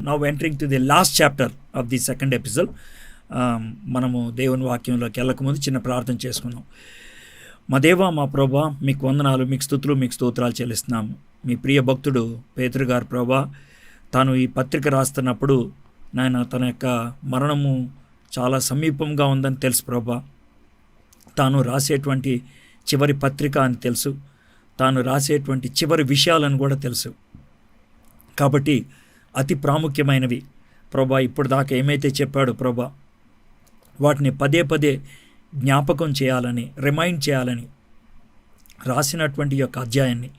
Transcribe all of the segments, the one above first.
Now entering to the last chapter of the second episode. మనము దేవుని వాక్యంలోకి వెళ్ళకముందు చిన్న ప్రార్థన చేసుకుందాం. మా దేవా, మా ప్రభా, మీకు వందనాలు, మీకు స్తుతులు, మీకు స్తోత్రాలు చెల్లిస్తున్నాము. మీ ప్రియ భక్తుడు పేతురు గారు ప్రభా, తాను ఈ పత్రిక రాస్తున్నప్పుడు నాయన తన యొక్క మరణము చాలా సమీపంగా ఉందని తెలుసు ప్రభా. తాను రాసేటువంటి చివరి పత్రిక అని తెలుసు, తాను రాసేటువంటి చివరి విషయాలను కూడా తెలుసు. కాబట్టి అతి ప్రాముఖ్యమైనవి ప్రభా, ఇప్పుడు దాకా ఏమైతే చెప్పాడో ప్రభా, వాటిని పదే పదే జ్ఞాపకం చేయాలని, రిమైండ్ చేయాలని రాసినటువంటి యొక్క అధ్యాయాన్ని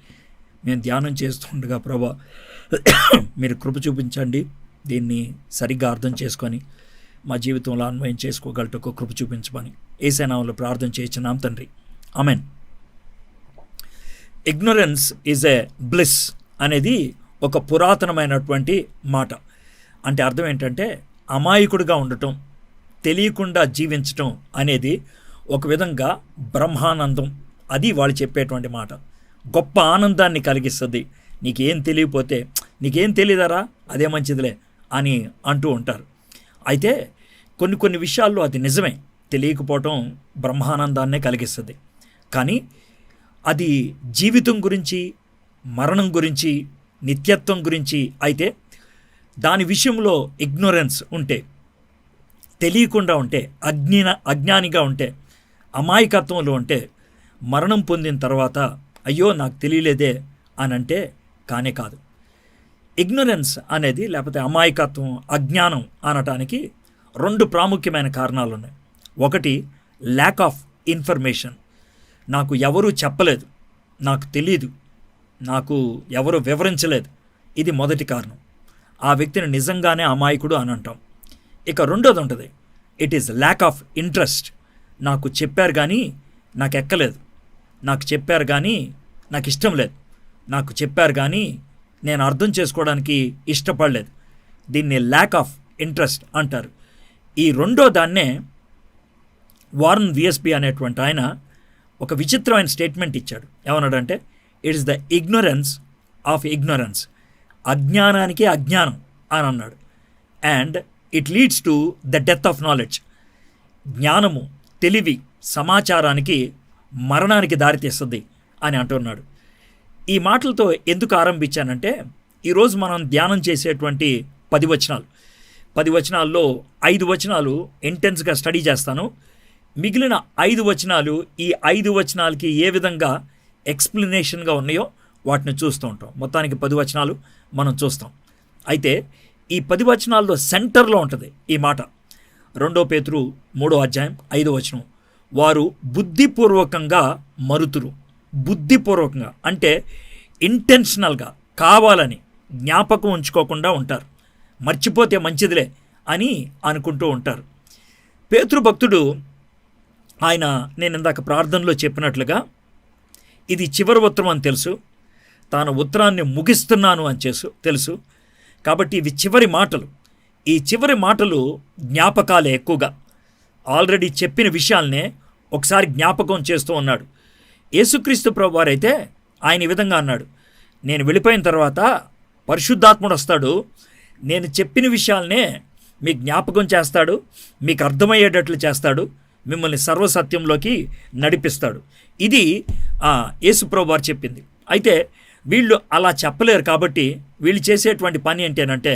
మేము ధ్యానం చేస్తుండగా ప్రభా, మీరు కృప చూపించండి. దీన్ని సరిగ్గా అర్థం చేసుకొని మా జీవితంలో అన్వయం చేసుకోగలటకు కృప చూపించమని యేసు నామములో ప్రార్థన చేయించున్నాం తండ్రి, amen. Ignorance is a bliss అనేది ఒక పురాతనమైనటువంటి మాట. అంటే అర్థం ఏంటంటే అమాయకుడిగా ఉండటం, తెలియకుండా జీవించటం అనేది ఒక విధంగా బ్రహ్మానందం. అది వాళ్ళు చెప్పేటువంటి మాట. గొప్ప ఆనందాన్ని కలిగిస్తుంది. నీకేం తెలియకపోతే, నీకేం తెలియదరా అదే మంచిదిలే అని అంటూ ఉంటారు. అయితే కొన్ని విషయాల్లో అది నిజమే, తెలియకపోవటం బ్రహ్మానందాన్నే కలిగిస్తుంది. కానీ అది జీవితం గురించి, మరణం గురించి, నిత్యత్వం గురించి అయితే దాని విషయంలో ఇగ్నోరెన్స్ ఉంటే, తెలియకుండా ఉంటే, అజ్ఞానిగా ఉంటే, అమాయకత్వంలో ఉంటే, మరణం పొందిన తర్వాత అయ్యో నాకు తెలియలేదే అని అంటే కానే కాదు. ఇగ్నోరెన్స్ అనేది, లేకపోతే అమాయకత్వం, అజ్ఞానం అనటానికి రెండు ప్రాముఖ్యమైన కారణాలు ఉన్నాయి. ఒకటి ల్యాక్ ఆఫ్ ఇన్ఫర్మేషన్. నాకు ఎవరూ చెప్పలేదు, నాకు తెలియదు, నాకు ఎవరు వివరించలేదు. ఇది మొదటి కారణం. ఆ వ్యక్తిని నిజంగానే అమాయకుడు అని అంటాం. ఇక రెండోది ఉంటుంది, it is lack of interest. నాకు చెప్పారు కానీ నాకు ఎక్కలేదు, నాకు చెప్పారు కానీ నాకు ఇష్టం లేదు, నాకు చెప్పారు కానీ నేను అర్థం చేసుకోవడానికి ఇష్టపడలేదు. దీన్ని ల్యాక్ ఆఫ్ ఇంట్రెస్ట్ అంటారు. ఈ రెండో దాన్నే వారన్ విఎస్పి అనేటువంటి ఆయన ఒక విచిత్రమైన స్టేట్మెంట్ ఇచ్చాడు. ఏమన్నాడంటే, it is the ignorance of ignorance. అజ్ఞానానికి అజ్ఞానం అని అన్నాడు. And it leads to the death of knowledge. జ్ఞానము, తెలివి, సమాచారానికి మరణానికి దారితీస్తుంది అని అంటున్నాడు. ఈ మాటలతో ఎందుకు ఆరంభించానంటే, ఈరోజు మనం ధ్యానం చేసేటువంటి 10 వచనాల్లో 5 వచనాలు ఇంటెన్స్గా స్టడీ చేస్తాను. మిగిలిన 5 వచనాలు, ఈ 5 వచనాలకి ఏ విధంగా ఎక్స్ప్లెనేషన్గా ఉన్నాయో వాటిని చూస్తూ ఉంటాం. మొత్తానికి 10 వచనాలు మనం చూస్తాం. అయితే ఈ 10 వచనాల్లో సెంటర్లో ఉంటుంది ఈ మాట. 2 పేతురు 3వ అధ్యాయం 5వ వచనం, వారు బుద్ధిపూర్వకంగా మరుతురు. బుద్ధిపూర్వకంగా అంటే ఇంటెన్షనల్గా, కావాలని, జ్ఞాపకం ఉంచుకోకుండా ఉంటారు. మర్చిపోతే మంచిదిలే అని అనుకుంటూ ఉంటారు. పేతురు భక్తుడు ఆయన, నేను ఇందాక ప్రార్థనలో చెప్పినట్లుగా, ఇది చివరి ఉత్తరం అని తెలుసు, తాను ఉత్తరాన్ని ముగిస్తున్నాను అని తెలుసు. కాబట్టి ఇవి చివరి మాటలు. ఈ చివరి మాటలు జ్ఞాపకాలే ఎక్కువగా. ఆల్రెడీ చెప్పిన విషయాలనే ఒకసారి జ్ఞాపకం చేస్తూ ఉన్నాడు. యేసుక్రీస్తు ప్రభువారైతే ఆయన ఈ విధంగా అన్నాడు, నేను వెళ్ళిపోయిన తర్వాత పరిశుద్ధాత్ముడు వస్తాడు, నేను చెప్పిన విషయాలనే మీకు జ్ఞాపకం చేస్తాడు, మీకు అర్థమయ్యేటట్లు చేస్తాడు, మిమ్మల్ని సర్వసత్యంలోకి నడిపిస్తాడు. ఇది యేసు ప్రభువారు చెప్పింది. అయితే వీళ్ళు అలా చెప్పలేరు. కాబట్టి వీళ్ళు చేసేటువంటి పని ఏంటంటే,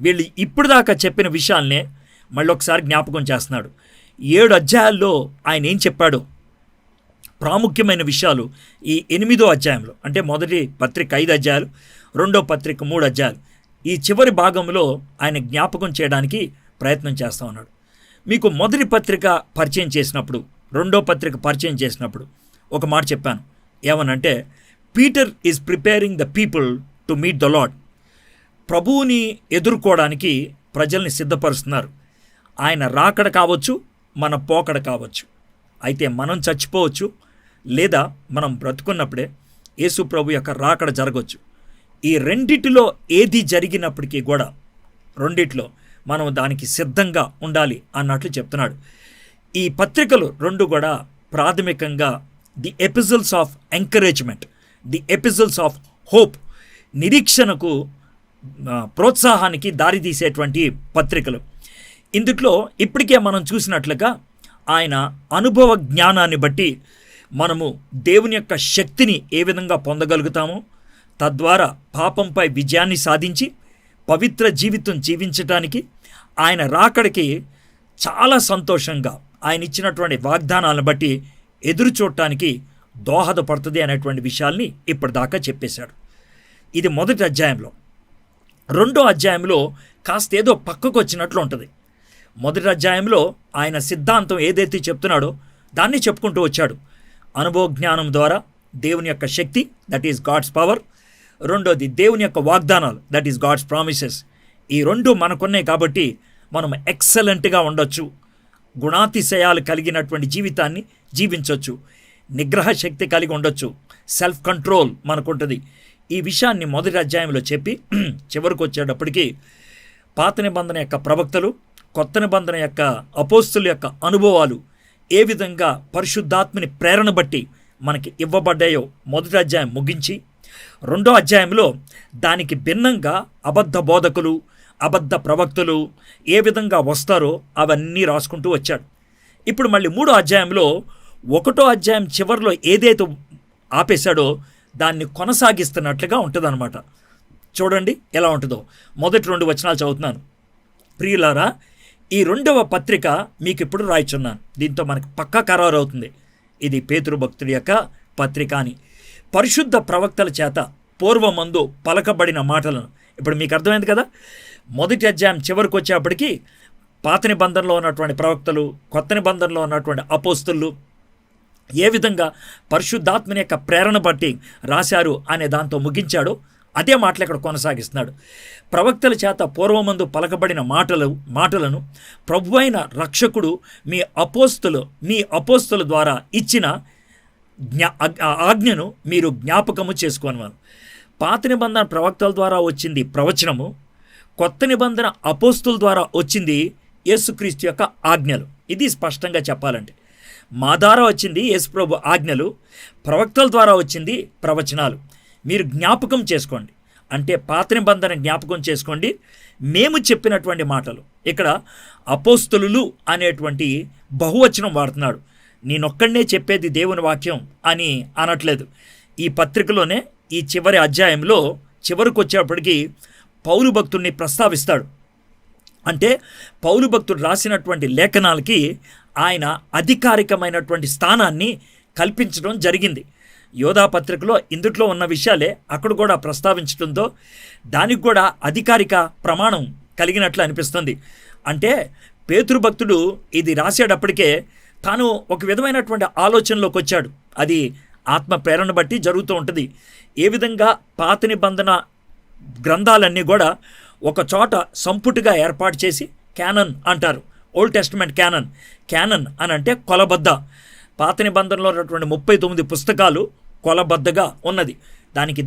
వీళ్ళు ఇప్పుడు దాకా చెప్పిన విషయాలనే మళ్ళీ ఒకసారి జ్ఞాపకం చేస్తున్నాడు. 7 అధ్యాయాల్లో ఆయన ఏం చెప్పాడో ప్రాముఖ్యమైన విషయాలు ఈ 8వ అధ్యాయంలో, అంటే మొదటి పత్రిక 5 అధ్యాయాలు, 2వ పత్రిక 3 అధ్యాయాలు, ఈ చివరి భాగంలో ఆయన జ్ఞాపకం చేయడానికి ప్రయత్నం చేస్తూ ఉన్నాడు. మీకు మొదటి పత్రిక పరిచయం చేసినప్పుడు, 2వ పత్రిక పరిచయం చేసినప్పుడు ఒక మాట చెప్పాను. ఏమనంటే, Peter is preparing the people to meet the lord. ప్రభువుని ఎదుర్కోవడానికి ప్రజల్ని సిద్ధపరుస్తున్నారు. ఆయన రాకడ కావచ్చు, మన పోకడ కావచ్చు. అయితే మనం చచ్చిపోవచ్చు, లేదా మనం బ్రతుకున్నప్పుడే యేసు ప్రభు యొక్క రాకడ జరగవచ్చు. ఈ రెండిటిలో ఏది జరిగినప్పటికీ కూడా, రెండిట్లో మనం దానికి సిద్ధంగా ఉండాలి అన్నట్లు చెప్తున్నాడు. ఈ పత్రికలు 2 కూడా ప్రాథమికంగా the epistles of encouragement, the epistles of hope, నిరీక్షణకు ప్రోత్సాహానికి దారితీసేటువంటి పత్రికలు. ఇందులో ఇప్పటికే మనం చూసినట్లుగా ఆయన అనుభవ జ్ఞానాన్ని బట్టి మనము దేవుని యొక్క శక్తిని ఏ విధంగా పొందగలుగుతామో, తద్వారా పాపంపై విజయాన్ని సాధించి పవిత్ర జీవితం జీవించటానికి ఆయన రాకడికి చాలా సంతోషంగా ఆయన ఇచ్చినటువంటి వాగ్దానాలను బట్టి ఎదురు చూడటానికి దోహదపడుతుంది అనేటువంటి విషయాల్ని ఇప్పటిదాకా చెప్పేశాడు. ఇది మొదటి అధ్యాయంలో. రెండో అధ్యాయంలో కాస్త ఏదో పక్కకు వచ్చినట్లు ఉంటుంది. మొదటి అధ్యాయంలో ఆయన సిద్ధాంతం ఏదైతే చెప్తున్నాడో దాన్ని చెప్పుకుంటూ వచ్చాడు. అనుభవ జ్ఞానం ద్వారా దేవుని యొక్క శక్తి, దట్ ఈస్ గాడ్స్ పవర్. రెండోది దేవుని యొక్క వాగ్దానాలు, దట్ ఈస్ గాడ్స్ ప్రామిసెస్. ఈ రెండు మనకున్నాయి కాబట్టి మనం ఎక్సలెంట్గా ఉండొచ్చు, గుణాతిశయాలు కలిగినటువంటి జీవితాన్ని జీవించవచ్చు, నిగ్రహ శక్తి కలిగి ఉండొచ్చు, సెల్ఫ్ కంట్రోల్ మనకుంటుంది. ఈ విషయాన్ని మొదటి అధ్యాయంలో చెప్పి చివరికి వచ్చేటప్పటికి పాత నిబంధన యొక్క ప్రవక్తలు, కొత్త నిబంధన యొక్క అపోస్తుల యొక్క అనుభవాలు ఏ విధంగా పరిశుద్ధాత్మని ప్రేరణ బట్టి మనకి ఇవ్వబడ్డాయో మొదటి అధ్యాయం ముగించి, రెండో అధ్యాయంలో దానికి భిన్నంగా అబద్ధ బోధకులు, అబద్ధ ప్రవక్తలు ఏ విధంగా వస్తారో అవన్నీ రాసుకుంటూ వచ్చాడు. ఇప్పుడు మళ్ళీ మూడో అధ్యాయంలో ఒకటో అధ్యాయం చివరిలో ఏదైతే ఆపేశాడో దాన్ని కొనసాగిస్తున్నట్లుగా ఉంటుందన్నమాట. చూడండి ఎలా ఉంటుందో. మొదటి 2 వచనాలు చదువుతున్నాను. ప్రియులారా, ఈ రెండవ పత్రిక మీకు ఇప్పుడు రాయిచున్నాను. దీంతో మనకి పక్కా ఖరారు అవుతుంది ఇది పేతురు భక్తుడి యొక్క పత్రిక అని. పరిశుద్ధ ప్రవక్తల చేత పూర్వమందు పలకబడిన మాటలను, ఇప్పుడు మీకు అర్థమైంది కదా. మొదటి అధ్యాయం చివరికి వచ్చేప్పటికి పాత నిబంధనలో ఉన్నటువంటి ప్రవక్తలు, కొత్త నిబంధనలో ఉన్నటువంటి అపోస్తులు ఏ విధంగా పరిశుద్ధాత్మని యొక్క ప్రేరణ బట్టి రాశారు అనే దాంతో ముగించాడు. అదే మాటలు ఇక్కడ కొనసాగిస్తున్నాడు. ప్రవక్తల చేత పూర్వమందు పలకబడిన మాటలను ప్రభువైన రక్షకుడు మీ అపోస్తుల ద్వారా ఇచ్చిన ఆజ్ఞను మీరు జ్ఞాపకము చేసుకోనివారు. పాత నిబంధన ప్రవక్తల ద్వారా వచ్చింది ప్రవచనము, కొత్త నిబంధన అపోస్తుల ద్వారా వచ్చింది యేసుక్రీస్తు యొక్క ఆజ్ఞలు. ఇది స్పష్టంగా చెప్పాలంటే మా ద్వారా వచ్చింది యేసుప్రభు ఆజ్ఞలు, ప్రవక్తల ద్వారా వచ్చింది ప్రవచనాలు. మీరు జ్ఞాపకం చేసుకోండి అంటే పాత నిబంధన జ్ఞాపకం చేసుకోండి, మేము చెప్పినటువంటి మాటలు. ఇక్కడ అపోస్తులు అనేటువంటి బహువచనం వాడుతున్నాడు. నేనొక్కడనే చెప్పేది దేవుని వాక్యం అని అనట్లేదు. ఈ పత్రికలోనే ఈ చివరి అధ్యాయంలో చివరికి వచ్చేప్పటికీ పౌలు భక్తుడిని ప్రస్తావిస్తాడు. అంటే పౌలు భక్తుడు రాసినటువంటి లేఖనాలకి ఆయన అధికారికమైనటువంటి స్థానాన్ని కల్పించడం జరిగింది. యోధా పత్రికలో ఇందుట్లో ఉన్న విషయాలే అక్కడ కూడా ప్రస్తావించడంతో దానికి కూడా అధికారిక ప్రమాణం కలిగినట్లు అనిపిస్తుంది. అంటే పేతురు భక్తుడు ఇది రాసేటప్పటికే తాను ఒక విధమైనటువంటి ఆలోచనలోకి వచ్చాడు. అది ఆత్మ ప్రేరణ బట్టి జరుగుతూ ఉంటుంది. ఏ విధంగా పాత నిబంధన గ్రంథాలన్నీ కూడా ఒక చోట సంపుటిగా ఏర్పాటు చేసి క్యానన్ అంటారు. ఓల్డ్ టెస్టమెంట్ క్యానన్ అని అంటే కొలబద్ద. పాత నిబంధనలో ఉన్నటువంటి 39 పుస్తకాలు కొలబద్దగా ఉన్నది. దానికి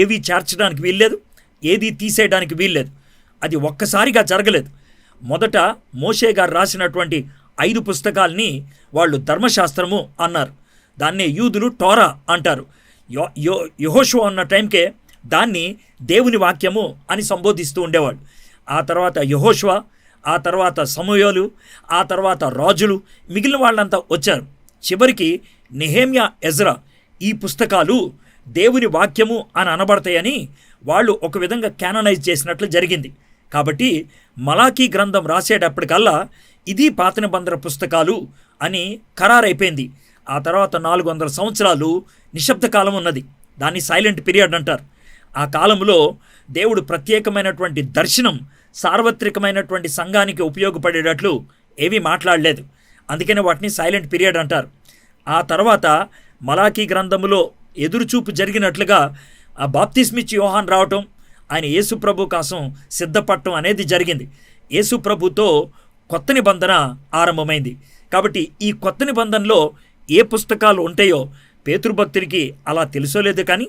ఏవి చేర్చడానికి వీల్లేదు, ఏది తీసేయడానికి వీల్లేదు. అది ఒక్కసారిగా జరగలేదు. మొదట మోషే గారు రాసినటువంటి 5 పుస్తకాల్ని వాళ్ళు ధర్మశాస్త్రము అన్నారు. దాన్నే యూదులు టోరా అంటారు. యెహోషువ ఉన్న టైంకే దాన్ని దేవుని వాక్యము అని సంబోధిస్తూ ఉండేవాళ్ళు. ఆ తర్వాత యెహోషువ, ఆ తర్వాత సమూయేలు, ఆ తర్వాత రాజులు, మిగిలిన వాళ్ళంతా వచ్చారు. చివరికి నెహెమ్యా, ఎజ్రా ఈ పుస్తకాలు దేవుని వాక్యము అని అనబడతాయని వాళ్ళు ఒక విధంగా క్యాననైజ్ చేసినట్లు జరిగింది. కాబట్టి మలాకీ గ్రంథం రాసేటప్పటికల్లా ఇది పాత నిబంధన పుస్తకాలు అని ఖరారైపోయింది. ఆ తర్వాత 400 సంవత్సరాలు నిశ్శబ్ద కాలం ఉన్నది. దాన్ని సైలెంట్ పీరియడ్ అంటారు. ఆ కాలంలో దేవుడు ప్రత్యేకమైనటువంటి దర్శనం సార్వత్రికమైనటువంటి సంఘానికి ఉపయోగపడేటట్లు ఏమీ మాట్లాడలేదు. అందుకనే వాటిని సైలెంట్ పీరియడ్ అంటారు. ఆ తర్వాత మలాకీ గ్రంథములో ఎదురుచూపు జరిగినట్లుగా ఆ బాప్తిస్మిచ్చి యోహాన్ రావటం, ఆయన యేసుప్రభు కోసం సిద్ధపడటం అనేది జరిగింది. యేసుప్రభుతో కొత్త నిబంధన ఆరంభమైంది. కాబట్టి ఈ కొత్త నిబంధనలో ఏ పుస్తకాలు ఉంటాయో పేతురుభక్తుడికి అలా తెలుసోలేదు, కానీ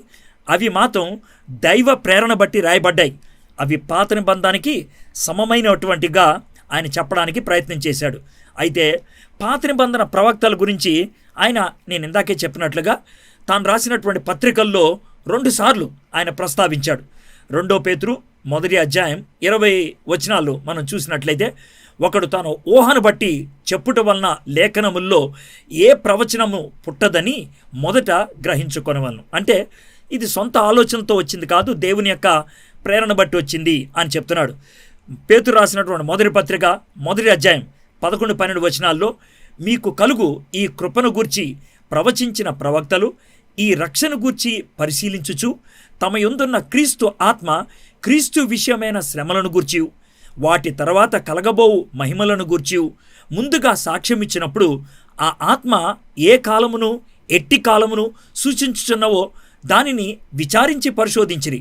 అవి మాత్రం దైవ ప్రేరణ బట్టి రాయబడ్డాయి. అవి పాత నిబంధనకి సమమైనటువంటిగా ఆయన చెప్పడానికి ప్రయత్నం చేశాడు. అయితే పాత నిబంధన ప్రవక్తల గురించి ఆయన, నేను ఇందాకే చెప్పినట్లుగా తాను రాసినటువంటి పత్రికల్లో 2 సార్లు ఆయన ప్రస్తావించాడు. 2 పేతురు మొదటి అధ్యాయం 20 వచనాల్లో మనం చూసినట్లయితే, ఒకడు తాను ఊహను బట్టి చెప్పుట వలన లేఖనముల్లో ఏ ప్రవచనము పుట్టదని మొదట గ్రహించుకొనవలను. అంటే ఇది సొంత ఆలోచనతో వచ్చింది కాదు, దేవుని యొక్క ప్రేరణ బట్టి వచ్చింది అని చెప్తున్నాడు. పేతురు రాసినటువంటి మొదటి పత్రిక మొదటి అధ్యాయం 11-12 వచనాల్లో, మీకు కలుగు ఈ కృపను గూర్చి ప్రవచించిన ప్రవక్తలు ఈ రక్షణ గూర్చి పరిశీలించుచు తమ యందున్న క్రీస్తు ఆత్మ క్రీస్తు విషయమైన శ్రమలను గూర్చి వాటి తర్వాత కలగబోవు మహిమలను గూర్చి ముందుగా సాక్ష్యం ఇచ్చినప్పుడు ఆ ఆత్మ ఏ కాలమును ఎట్టి కాలమును సూచించుచున్నవో దానిని విచారించి పరిశోధించిరి.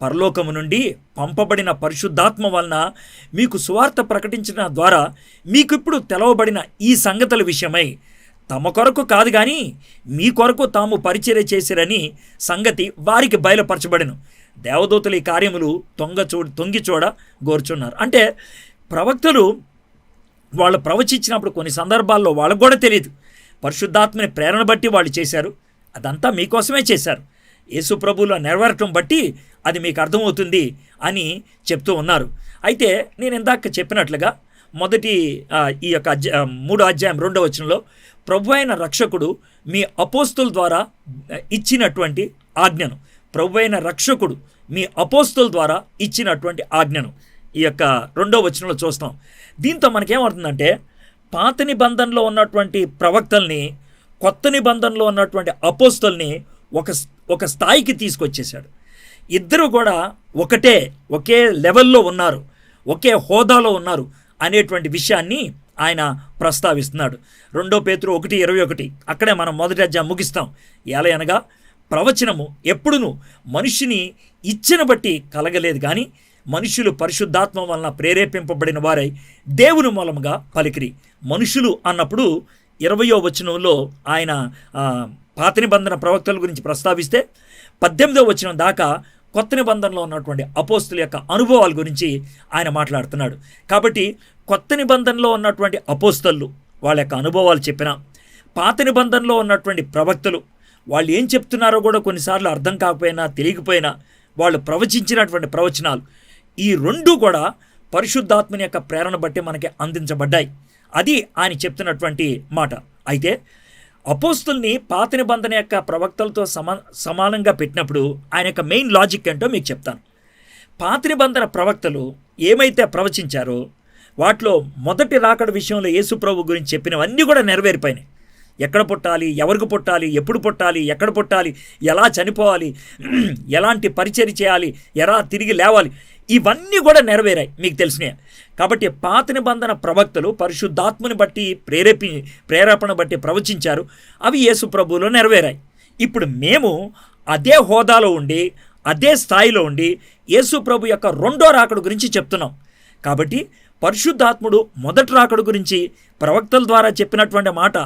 పరలోకము నుండి పంపబడిన పరిశుద్ధాత్మ వలన మీకు సువార్త ప్రకటించిన ద్వారా మీకు ఇప్పుడు తెలవబడిన ఈ సంగతుల విషయమై తమ కొరకు కాదు కానీ మీ కొరకు తాము పరిచర్య చేసిరని సంగతి వారికి బయలుపరచబడెను. దేవదూతలు ఈ కార్యములు తొంగి చూడ గోర్చున్నారు. అంటే ప్రవక్తలు వాళ్ళు ప్రవచించినప్పుడు కొన్ని సందర్భాల్లో వాళ్ళకు కూడా తెలియదు, పరిశుద్ధాత్మని ప్రేరణ బట్టి వాళ్ళు చేశారు, అదంతా మీకోసమే చేశారు, యేసు ప్రభువులో నెరవేరటం బట్టి అది మీకు అర్థమవుతుంది అని చెప్తూ ఉన్నారు. అయితే నేను ఇందాక చెప్పినట్లుగా మొదటి ఈ యొక్క 3వ అధ్యాయం 2వ వచనంలో ప్రభు అయిన రక్షకుడు మీ అపోస్తుల ద్వారా ఇచ్చినటువంటి ఆజ్ఞను, ప్రభు అయిన రక్షకుడు మీ అపోస్తుల ద్వారా ఇచ్చినటువంటి ఆజ్ఞను ఈ యొక్క 2వ వచనంలో చూస్తాం. దీంతో మనకేమవుతుందంటే పాత నిబంధనలో ఉన్నటువంటి ప్రవక్తల్ని, కొత్త నిబంధనలో ఉన్నటువంటి అపోస్తుల్ని ఒక స్థాయికి తీసుకొచ్చేశాడు. ఇద్దరు కూడా ఒకే లెవెల్లో ఉన్నారు, ఒకే హోదాలో ఉన్నారు అనేటువంటి విషయాన్ని ఆయన ప్రస్తావిస్తున్నాడు. 2 పేతురు 1:21 అక్కడే మనం మొదటి అధ్యాయం ముగిస్తాం. ఎలా అనగా ప్రవచనము ఎప్పుడును మనుషుని ఇచ్చను బట్టి కలగలేదు కానీ మనుషులు పరిశుద్ధాత్మ వలన ప్రేరేపింపబడిన వారై దేవుని మూలముగా పలికిరి. మనుషులు అన్నప్పుడు 20వ వచనంలో ఆయన పాత నిబంధన ప్రవక్తల గురించి ప్రస్తావిస్తే 18వ వచనం దాకా కొత్త నిబంధనలో ఉన్నటువంటి అపోస్తుల యొక్క అనుభవాల గురించి ఆయన మాట్లాడుతున్నాడు. కాబట్టి కొత్త నిబంధనలో ఉన్నటువంటి అపోస్తలు వాళ్ళ యొక్క అనుభవాలు చెప్పిన, పాత నిబంధనలో ఉన్నటువంటి ప్రవక్తలు వాళ్ళు ఏం చెప్తున్నారో కూడా కొన్నిసార్లు అర్థం కాకపోయినా తెలియకపోయినా వాళ్ళు ప్రవచించినటువంటి ప్రవచనాలు, ఈ రెండు కూడా పరిశుద్ధాత్మని యొక్క ప్రేరణ బట్టి మనకి అందించబడ్డాయి. అది ఆయన చెప్తున్నటువంటి మాట. అయితే అపోస్తుల్ని పాత నిబంధన యొక్క ప్రవక్తలతో సమానంగా పెట్టినప్పుడు ఆయన యొక్క మెయిన్ లాజిక్ ఏంటో మీకు చెప్తాను. పాత నిబంధన ప్రవక్తలు ఏమైతే ప్రవచించారో వాటిలో మొదటి రాకడ విషయంలో యేసు ప్రభు గురించి చెప్పినవన్నీ కూడా నెరవేరిపోయినాయి. ఎక్కడ పుట్టాలి, ఎవరికి పుట్టాలి, ఎప్పుడు పుట్టాలి, ఎక్కడ పుట్టాలి, ఎలా చనిపోవాలి, ఎలాంటి పరిచర్య చేయాలి, ఎలా తిరిగి లేవాలి, ఇవన్నీ కూడా నెరవేరాయి, మీకు తెలిసినాయి. కాబట్టి పాత నిబంధన ప్రవక్తలు పరిశుద్ధాత్మని బట్టి ప్రేరేపణ బట్టి ప్రవచించారు, అవి యేసు ప్రభువులో నెరవేరాయి. ఇప్పుడు మేము అదే హోదాలో ఉండి అదే స్థాయిలో ఉండి యేసు ప్రభు యొక్క 2వ రాకడ గురించి చెప్తున్నాం. కాబట్టి పరిశుద్ధాత్ముడు మొదటి రాకడ గురించి ప్రవక్తల ద్వారా చెప్పినటువంటి మాట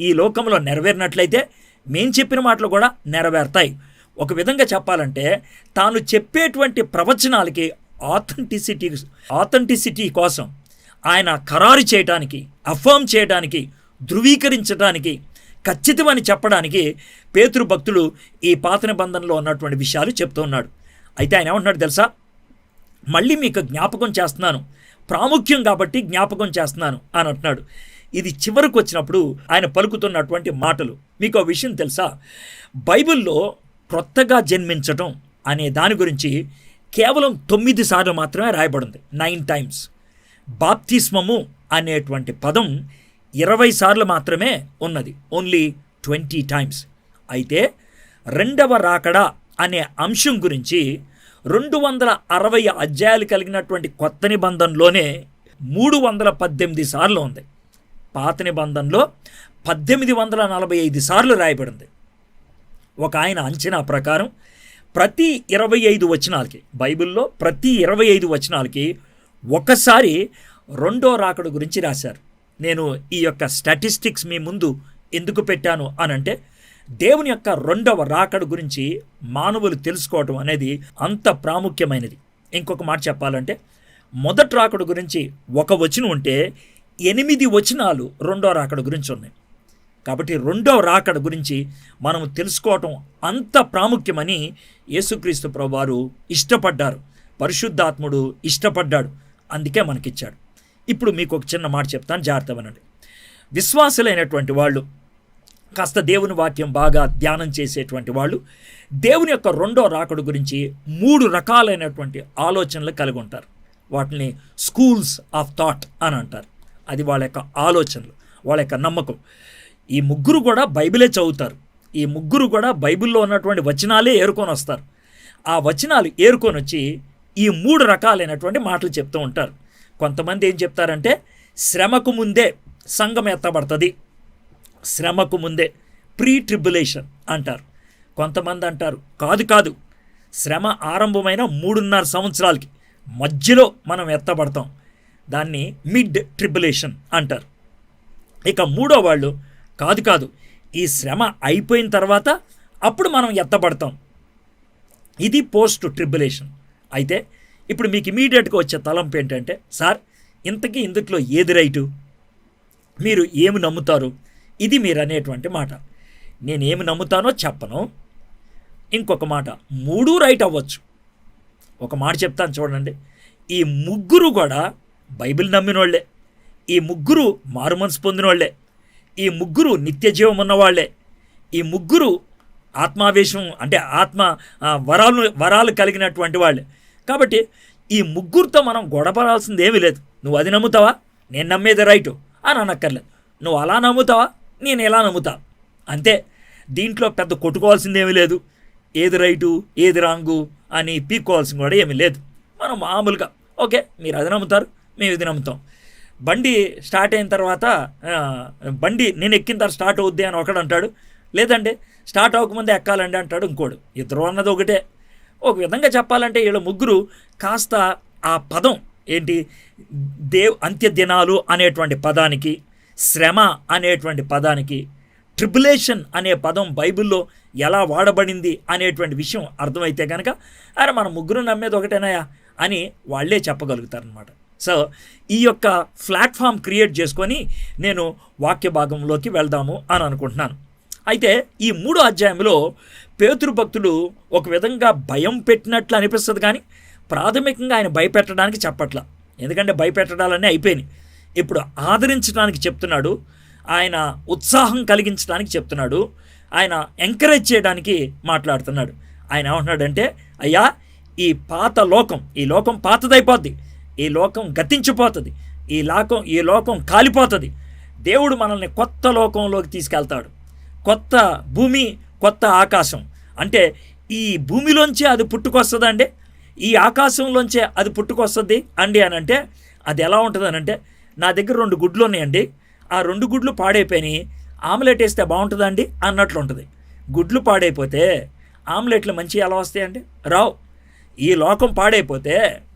ఈ లోకంలో నెరవేరినట్లయితే మేం చెప్పిన మాటలు కూడా నెరవేరుతాయి. ఒక విధంగా చెప్పాలంటే తాను చెప్పేటువంటి ప్రవచనాలకి ఆథెంటిసిటీ కోసం ఆయన ఖరారు చేయడానికి, అఫర్మ్ చేయడానికి, ధృవీకరించడానికి, ఖచ్చితమని చెప్పడానికి పేతురు భక్తుడు ఈ పాత నిబంధనలో ఉన్నటువంటి విషయాలు చెప్తూ ఉన్నాడు. అయితే ఆయన ఏమంటున్నాడు తెలుసా? మళ్ళీ మీకు జ్ఞాపకం చేస్తున్నాను, ప్రాముఖ్యం కాబట్టి జ్ఞాపకం చేస్తున్నాను అని అంటున్నాడు. ఇది చివరికి వచ్చినప్పుడు ఆయన పలుకుతున్నటువంటి మాటలు. మీకు ఆ విషయం తెలుసా? బైబిల్లో క్రొత్తగా జన్మించటం అనే దాని గురించి కేవలం 9 సార్లు మాత్రమే రాయబడింది, 9 times. బాప్తిస్మము అనేటువంటి పదం 20 సార్లు మాత్రమే ఉన్నది, ఓన్లీ 20 times. అయితే 2వ రాకడ అనే అంశం గురించి 260 అధ్యాయాలు కలిగినటువంటి కొత్త నిబంధనలోనే 318 సార్లు ఉంది. పాత నిబంధనలో 1845 సార్లు రాయబడింది. ఒక ఆయన అంచనా ప్రకారం ప్రతి 25 వచనాలకి, బైబిల్లో ప్రతి 25 వచనాలకి ఒకసారి 2వ రాకడ గురించి రాశారు. నేను ఈ యొక్క స్టాటిస్టిక్స్ మీ ముందు ఎందుకు పెట్టాను అనంటే దేవుని యొక్క 2వ రాకడ గురించి మానవులు తెలుసుకోవటం అనేది అంత ప్రాముఖ్యమైనది. ఇంకొక మాట చెప్పాలంటే మొదటి రాకడ గురించి ఒక వచనం ఉంటే 8 వచనాలు 2వ రాకడ గురించి ఉన్నాయి. కాబట్టి రెండవ రాకడ గురించి మనం తెలుసుకోవటం అంత ప్రాముఖ్యమని యేసుక్రీస్తు ప్రభువారు ఇష్టపడ్డారు, పరిశుద్ధాత్ముడు ఇష్టపడ్డాడు, అందుకే మనకిచ్చాడు. ఇప్పుడు మీకు ఒక చిన్న మాట చెప్తాను, జాగ్రత్త వినండి. విశ్వాసులైనటువంటి వాళ్ళు, కాస్త దేవుని వాక్యం బాగా ధ్యానం చేసేటువంటి వాళ్ళు దేవుని యొక్క రెండో రాకడ గురించి 3 రకాలైనటువంటి ఆలోచనలు కలిగి ఉంటారు. వాటిని స్కూల్స్ ఆఫ్ థాట్ అని అంటారు. అది వాళ్ళ యొక్క ఆలోచనలు, వాళ్ళ యొక్క నమ్మకం. ఈ ముగ్గురు కూడా బైబిలే చదువుతారు. ఈ ముగ్గురు కూడా బైబిల్లో ఉన్నటువంటి వచనాలే ఏరుకొని వస్తారు. ఆ వచనాలు ఏరుకొని వచ్చి ఈ 3 రకాలైనటువంటి మాటలు చెప్తూ ఉంటారు. కొంతమంది ఏం చెప్తారంటే శ్రమకు ముందే సంఘం ఎత్తబడుతుంది, శ్రమకు ముందే ప్రీ ట్రిబులేషన్ అంటారు. కొంతమంది అంటారు కాదు, శ్రమ ఆరంభమైన 3.5 సంవత్సరాలకి మధ్యలో మనం ఎత్తబడతాం, దాన్ని మిడ్ ట్రిబులేషన్ అంటారు. ఇక మూడో వాళ్ళు కాదు, ఈ శ్రమ అయిపోయిన తర్వాత అప్పుడు మనం ఎత్తబడతాం, ఇది పోస్ట్ ట్రిబులేషన్. అయితే ఇప్పుడు మీకు ఇమీడియట్గా వచ్చే తలంపు ఏంటంటే, సార్ ఇంతకీ ఇందులో ఏది రైటు, మీరు ఏమి నమ్ముతారు, ఇది మీరు అనేటువంటి మాట. నేనేమి నమ్ముతానో చెప్పను. ఇంకొక మాట, 3 రైట్ అవ్వచ్చు. ఒక మాట చెప్తాను చూడండి, ఈ ముగ్గురు కూడా బైబిల్ నమ్మినోళ్లే, ఈ ముగ్గురు మారుమనసు పొందినోళ్లే, ఈ ముగ్గురు నిత్య జీవం ఉన్నవాళ్లే, ఈ ముగ్గురు ఆత్మావేశం అంటే వరాలు కలిగినటువంటి వాళ్ళే. కాబట్టి ఈ ముగ్గురితో మనం గొడవపడాల్సింది ఏమీ లేదు. నువ్వు అది నమ్ముతావా, నేను నమ్మేది రైటు అని అనక్కర్లేదు. నువ్వు అలా నమ్ముతావా, నేను ఎలా నమ్ముతా, అంతే. దీంట్లో పెద్ద కొట్టుకోవాల్సిందేమీ లేదు. ఏది రైటు ఏది రాంగు అని పీక్కోవాల్సింది కూడా ఏమీ లేదు. మనం మామూలుగా ఓకే, మీరు అది నమ్ముతారు, మేము ఇది నమ్ముతాం. బండి స్టార్ట్ అయిన తర్వాత బండి నేను ఎక్కిన తర్వాత స్టార్ట్ అవుద్ది అని ఒకడు అంటాడు, లేదంటే స్టార్ట్ అవ్వకముందే ఎక్కాలండి అంటాడు ఇంకోడు. ఇద్దరు అన్నది ఒకటే. ఒక విధంగా చెప్పాలంటే వీళ్ళ ముగ్గురు కాస్త ఆ పదం ఏంటి, అంత్య దినాలు అనేటువంటి పదానికి, శ్రమ అనేటువంటి పదానికి, ట్రిబులేషన్ అనే పదం బైబిల్లో ఎలా వాడబడింది అనేటువంటి విషయం అర్థమైతే కనుక అరే మన ముగ్గురు నమ్మేది ఒకటేనాయా అని వాళ్ళే చెప్పగలుగుతారనమాట. సో ఈ యొక్క ప్లాట్ఫామ్ క్రియేట్ చేసుకొని నేను వాక్య భాగంలోకి వెళ్దాము అని అనుకుంటున్నాను. అయితే ఈ 3వ అధ్యాయంలో పేతురు భక్తుడు ఒక విధంగా భయం పెట్టినట్లు అనిపిస్తుంది, కానీ ప్రాథమికంగా ఆయన భయపెట్టడానికి చెప్పట్లా. ఎందుకంటే భయపెట్టడాలన్నీ అయిపోయినాయి. ఇప్పుడు ఆదరించడానికి చెప్తున్నాడు, ఆయన ఉత్సాహం కలిగించడానికి చెప్తున్నాడు, ఆయన ఎంకరేజ్ చేయడానికి మాట్లాడుతున్నాడు. ఆయన ఏమంటున్నాడంటే, అయ్యా ఈ లోకం పాతదైపోద్ది, ఈ లోకం గతించిపోతుంది, ఈ లోకం కాలిపోతుంది. దేవుడు మనల్ని కొత్త లోకంలోకి తీసుకెళ్తాడు. కొత్త భూమి, కొత్త ఆకాశం. అంటే ఈ భూమిలోంచే అది పుట్టుకొస్తుంది అండి, ఈ ఆకాశంలోంచే అది పుట్టుకొస్తుంది అండి అని అంటే అది ఎలా ఉంటుంది అని అంటే, నా దగ్గర 2 గుడ్లు ఉన్నాయండి, ఆ 2 గుడ్లు పాడైపోయినాయి, ఆమ్లెట్ వేస్తే బాగుంటుందండి అన్నట్లు ఉంటుంది. గుడ్లు పాడైపోతే ఆమ్లెట్లు మంచి ఎలా వస్తాయండి? రావు. ఈ లోకం పాడైపోతే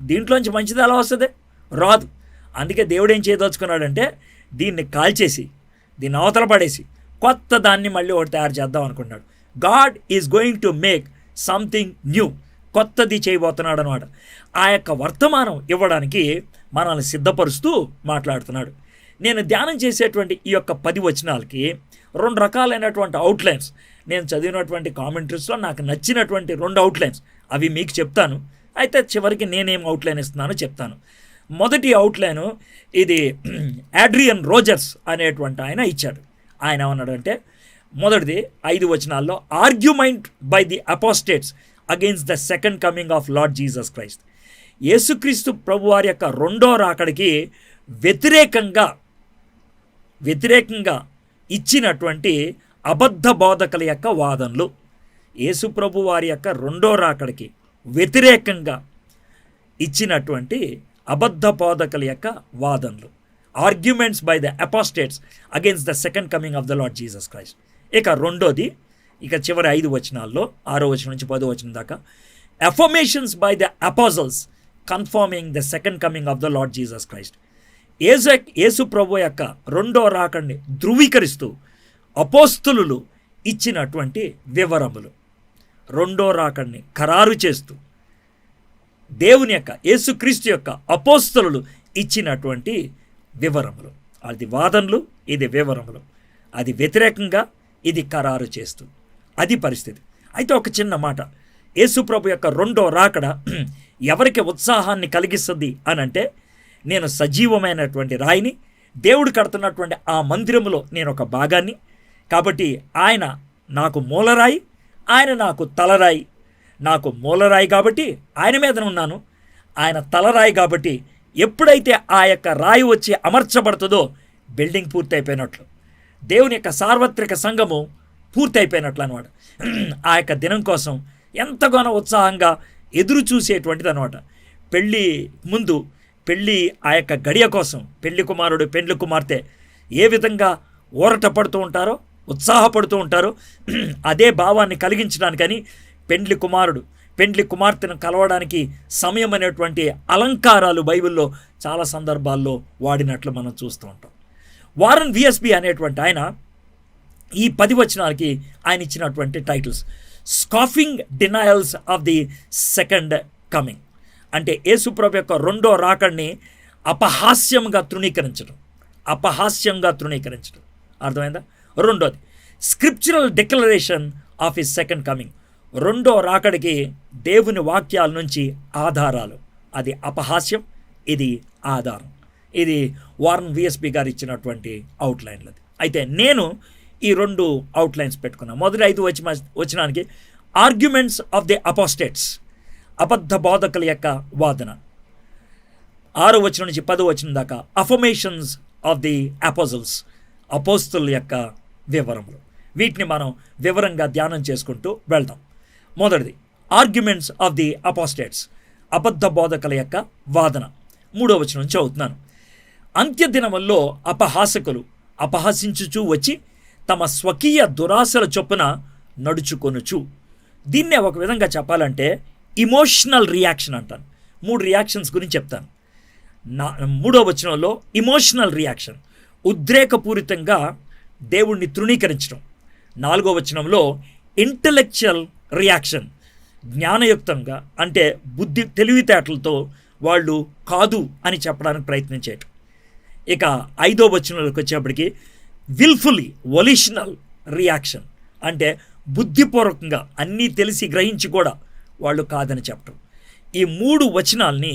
దీంట్లోంచి మంచిది ఎలా వస్తుంది? రాదు. అందుకే దేవుడు ఏం చేయదలుచుకున్నాడంటే దీన్ని కాల్చేసి, దీన్ని అవతల పడేసి కొత్త దాన్ని మళ్ళీ ఒకటి తయారు చేద్దాం అనుకున్నాడు. God is going to make something new, కొత్తది చేయబోతున్నాడు అనమాట. ఆ యొక్క వర్తమానం ఇవ్వడానికి మనల్ని సిద్ధపరుస్తూ మాట్లాడుతున్నాడు. నేను ధ్యానం చేసేటువంటి ఈ యొక్క 10 వచనాలకి 2 రకాలైనటువంటి అవుట్లైన్స్, నేను చదివినటువంటి కామెంటరీస్లో నాకు నచ్చినటువంటి 2 అవుట్లైన్స్ అవి మీకు చెప్తాను. అయితే చివరికి నేనేం అవుట్లైన్ ఇస్తున్నానో చెప్తాను. మొదటి అవుట్లైను ఇది ఆడ్రియన్ రోజర్స్ అనేటువంటి ఆయన ఇచ్చాడు. ఆయన ఏమన్నాడంటే, మొదటిది 5 వచనాల్లో, argument by the apostates against the second coming of Lord Jesus Christ. యేసుక్రీస్తు ప్రభు వారి యొక్క రెండో రాకడికి వ్యతిరేకంగా ఇచ్చినటువంటి అబద్ధ బోధకుల యొక్క వాదనలు. యేసు ప్రభు వారి యొక్క రెండో రాకడికి వ్యతిరేకంగా ఇచ్చినటువంటి అబద్ధ బోధకుల యొక్క వాదనలు, arguments by the apostates against the second coming of the Lord Jesus Christ. ఇక రెండోది, ఇక చివరి 5 వచనాల్లో 6వ వచనం నుంచి 10వ వచనం దాకా, affirmations by the apostles confirming the second coming of the Lord Jesus Christ. యేసు ప్రభు యొక్క రెండో రాకడిని ధృవీకరిస్తూ అపోస్తులు ఇచ్చినటువంటి వివరములు, రెండో రాకడిని ఖరారు చేస్తూ దేవుని యొక్క యేసుక్రీస్తు యొక్క అపోస్తలులు ఇచ్చినటువంటి వివరములు. అది వాదనలు, ఇది వివరములు. అది వ్యతిరేకంగా ఇది ఖరారు చేస్తుంది. అది పరిస్థితి. అయితే ఒక చిన్న మాట, యేసుప్రభు యొక్క రెండో రాకడ ఎవరికి ఉత్సాహాన్ని కలిగిస్తుంది అని అంటే, నేను సజీవమైనటువంటి రాయిని, దేవుడు కడుతున్నటువంటి ఆ మందిరంలో నేను ఒక భాగాన్ని, కాబట్టి ఆయన నాకు మూలరాయి, ఆయన నాకు తలరాయి. నాకు మూలరాయి కాబట్టి ఆయన మీద ఉన్నాను, ఆయన తలరాయి కాబట్టి ఎప్పుడైతే ఆ యొక్క రాయి వచ్చి అమర్చబడుతుందో బిల్డింగ్ పూర్తయిపోయినట్లు, దేవుని యొక్క సార్వత్రిక సంఘము పూర్తయిపోయినట్లు అనమాట. ఆ యొక్క దినం కోసం ఎంతగానో ఉత్సాహంగా ఎదురు చూసేటువంటిది అనమాట. పెళ్ళి ముందు పెళ్ళి ఆ యొక్క గడియ కోసం పెళ్లి కుమారుడు పెళ్లి కుమార్తె ఏ విధంగా ఊరట పడుతూ ఉంటారో, ఉత్సాహపడుతూ ఉంటారో, అదే భావాన్ని కలిగించడానికని పెండ్లి కుమారుడు పెండ్లి కుమార్తెను కలవడానికి సమయం అనేటువంటి అలంకారాలు బైబిల్లో చాలా సందర్భాల్లో వాడినట్లు మనం చూస్తూ ఉంటాం. వారన్ విఎస్బి అనేటువంటి ఆయన ఈ 10 వచనాలకి ఆయన ఇచ్చినటువంటి titles, scoffing denials of the second coming, అంటే యేసుప్రభు యొక్క రెండో రాకడిని అపహాస్యంగా తృణీకరించడం. అర్థమైందా? రెండోది, scriptural declaration of his second coming, రెండో రాకడికి దేవుని వాక్యాల నుంచి ఆధారాలు. అది అపహాస్యం, ఇది ఆధారం. ఇది వారన్ విఎస్బి గారు ఇచ్చినటువంటి అవుట్లైన్లది. అయితే నేను ఈ 2 అవుట్లైన్స్ పెట్టుకున్నాను. మొదటి 5 వచనానికి ఆర్గ్యుమెంట్స్ ఆఫ్ ది అపోస్టేట్స్, అబద్ధ బోధకుల యొక్క వాదన. 6వ వచనం నుంచి 10వ వచనం దాకా అఫర్మేషన్స్ ఆఫ్ ది అపోజల్స్, అపోస్తుల యొక్క వివరములు. వీటిని మనం వివరంగా ధ్యానం చేసుకుంటూ వెళ్తాం. మొదటిది ఆర్గ్యుమెంట్స్ ఆఫ్ ది అపోస్టేట్స్, అబద్ధ బోధకుల యొక్క వాదన. 3వ వచనం నుంచి చదువుతున్నాను. అంత్యదినముల్లో అపహాసకులు అపహసించుచూ వచ్చి తమ స్వకీయ దురాశల చొప్పున నడుచుకొనుచు. దీన్నే ఒక విధంగా చెప్పాలంటే ఇమోషనల్ రియాక్షన్ అంటాను. 3 రియాక్షన్స్ గురించి చెప్తాను. 3వ వచనంలో ఇమోషనల్ రియాక్షన్, ఉద్రేకపూరితంగా దేవుణ్ణి తృణీకరించడం. 4వ వచనంలో ఇంటలెక్చువల్ రియాక్షన్, జ్ఞానయుక్తంగా అంటే బుద్ధి తెలివితేటలతో వాళ్ళు కాదు అని చెప్పడానికి ప్రయత్నించేయటం. ఇక 5వ వచనంలోకి వచ్చేప్పటికి విల్ఫుల్లీ వొలిషనల్ రియాక్షన్, అంటే బుద్ధిపూర్వకంగా అన్నీ తెలిసి గ్రహించి కూడా వాళ్ళు కాదని చెప్పటం. ఈ 3 వచనాల్ని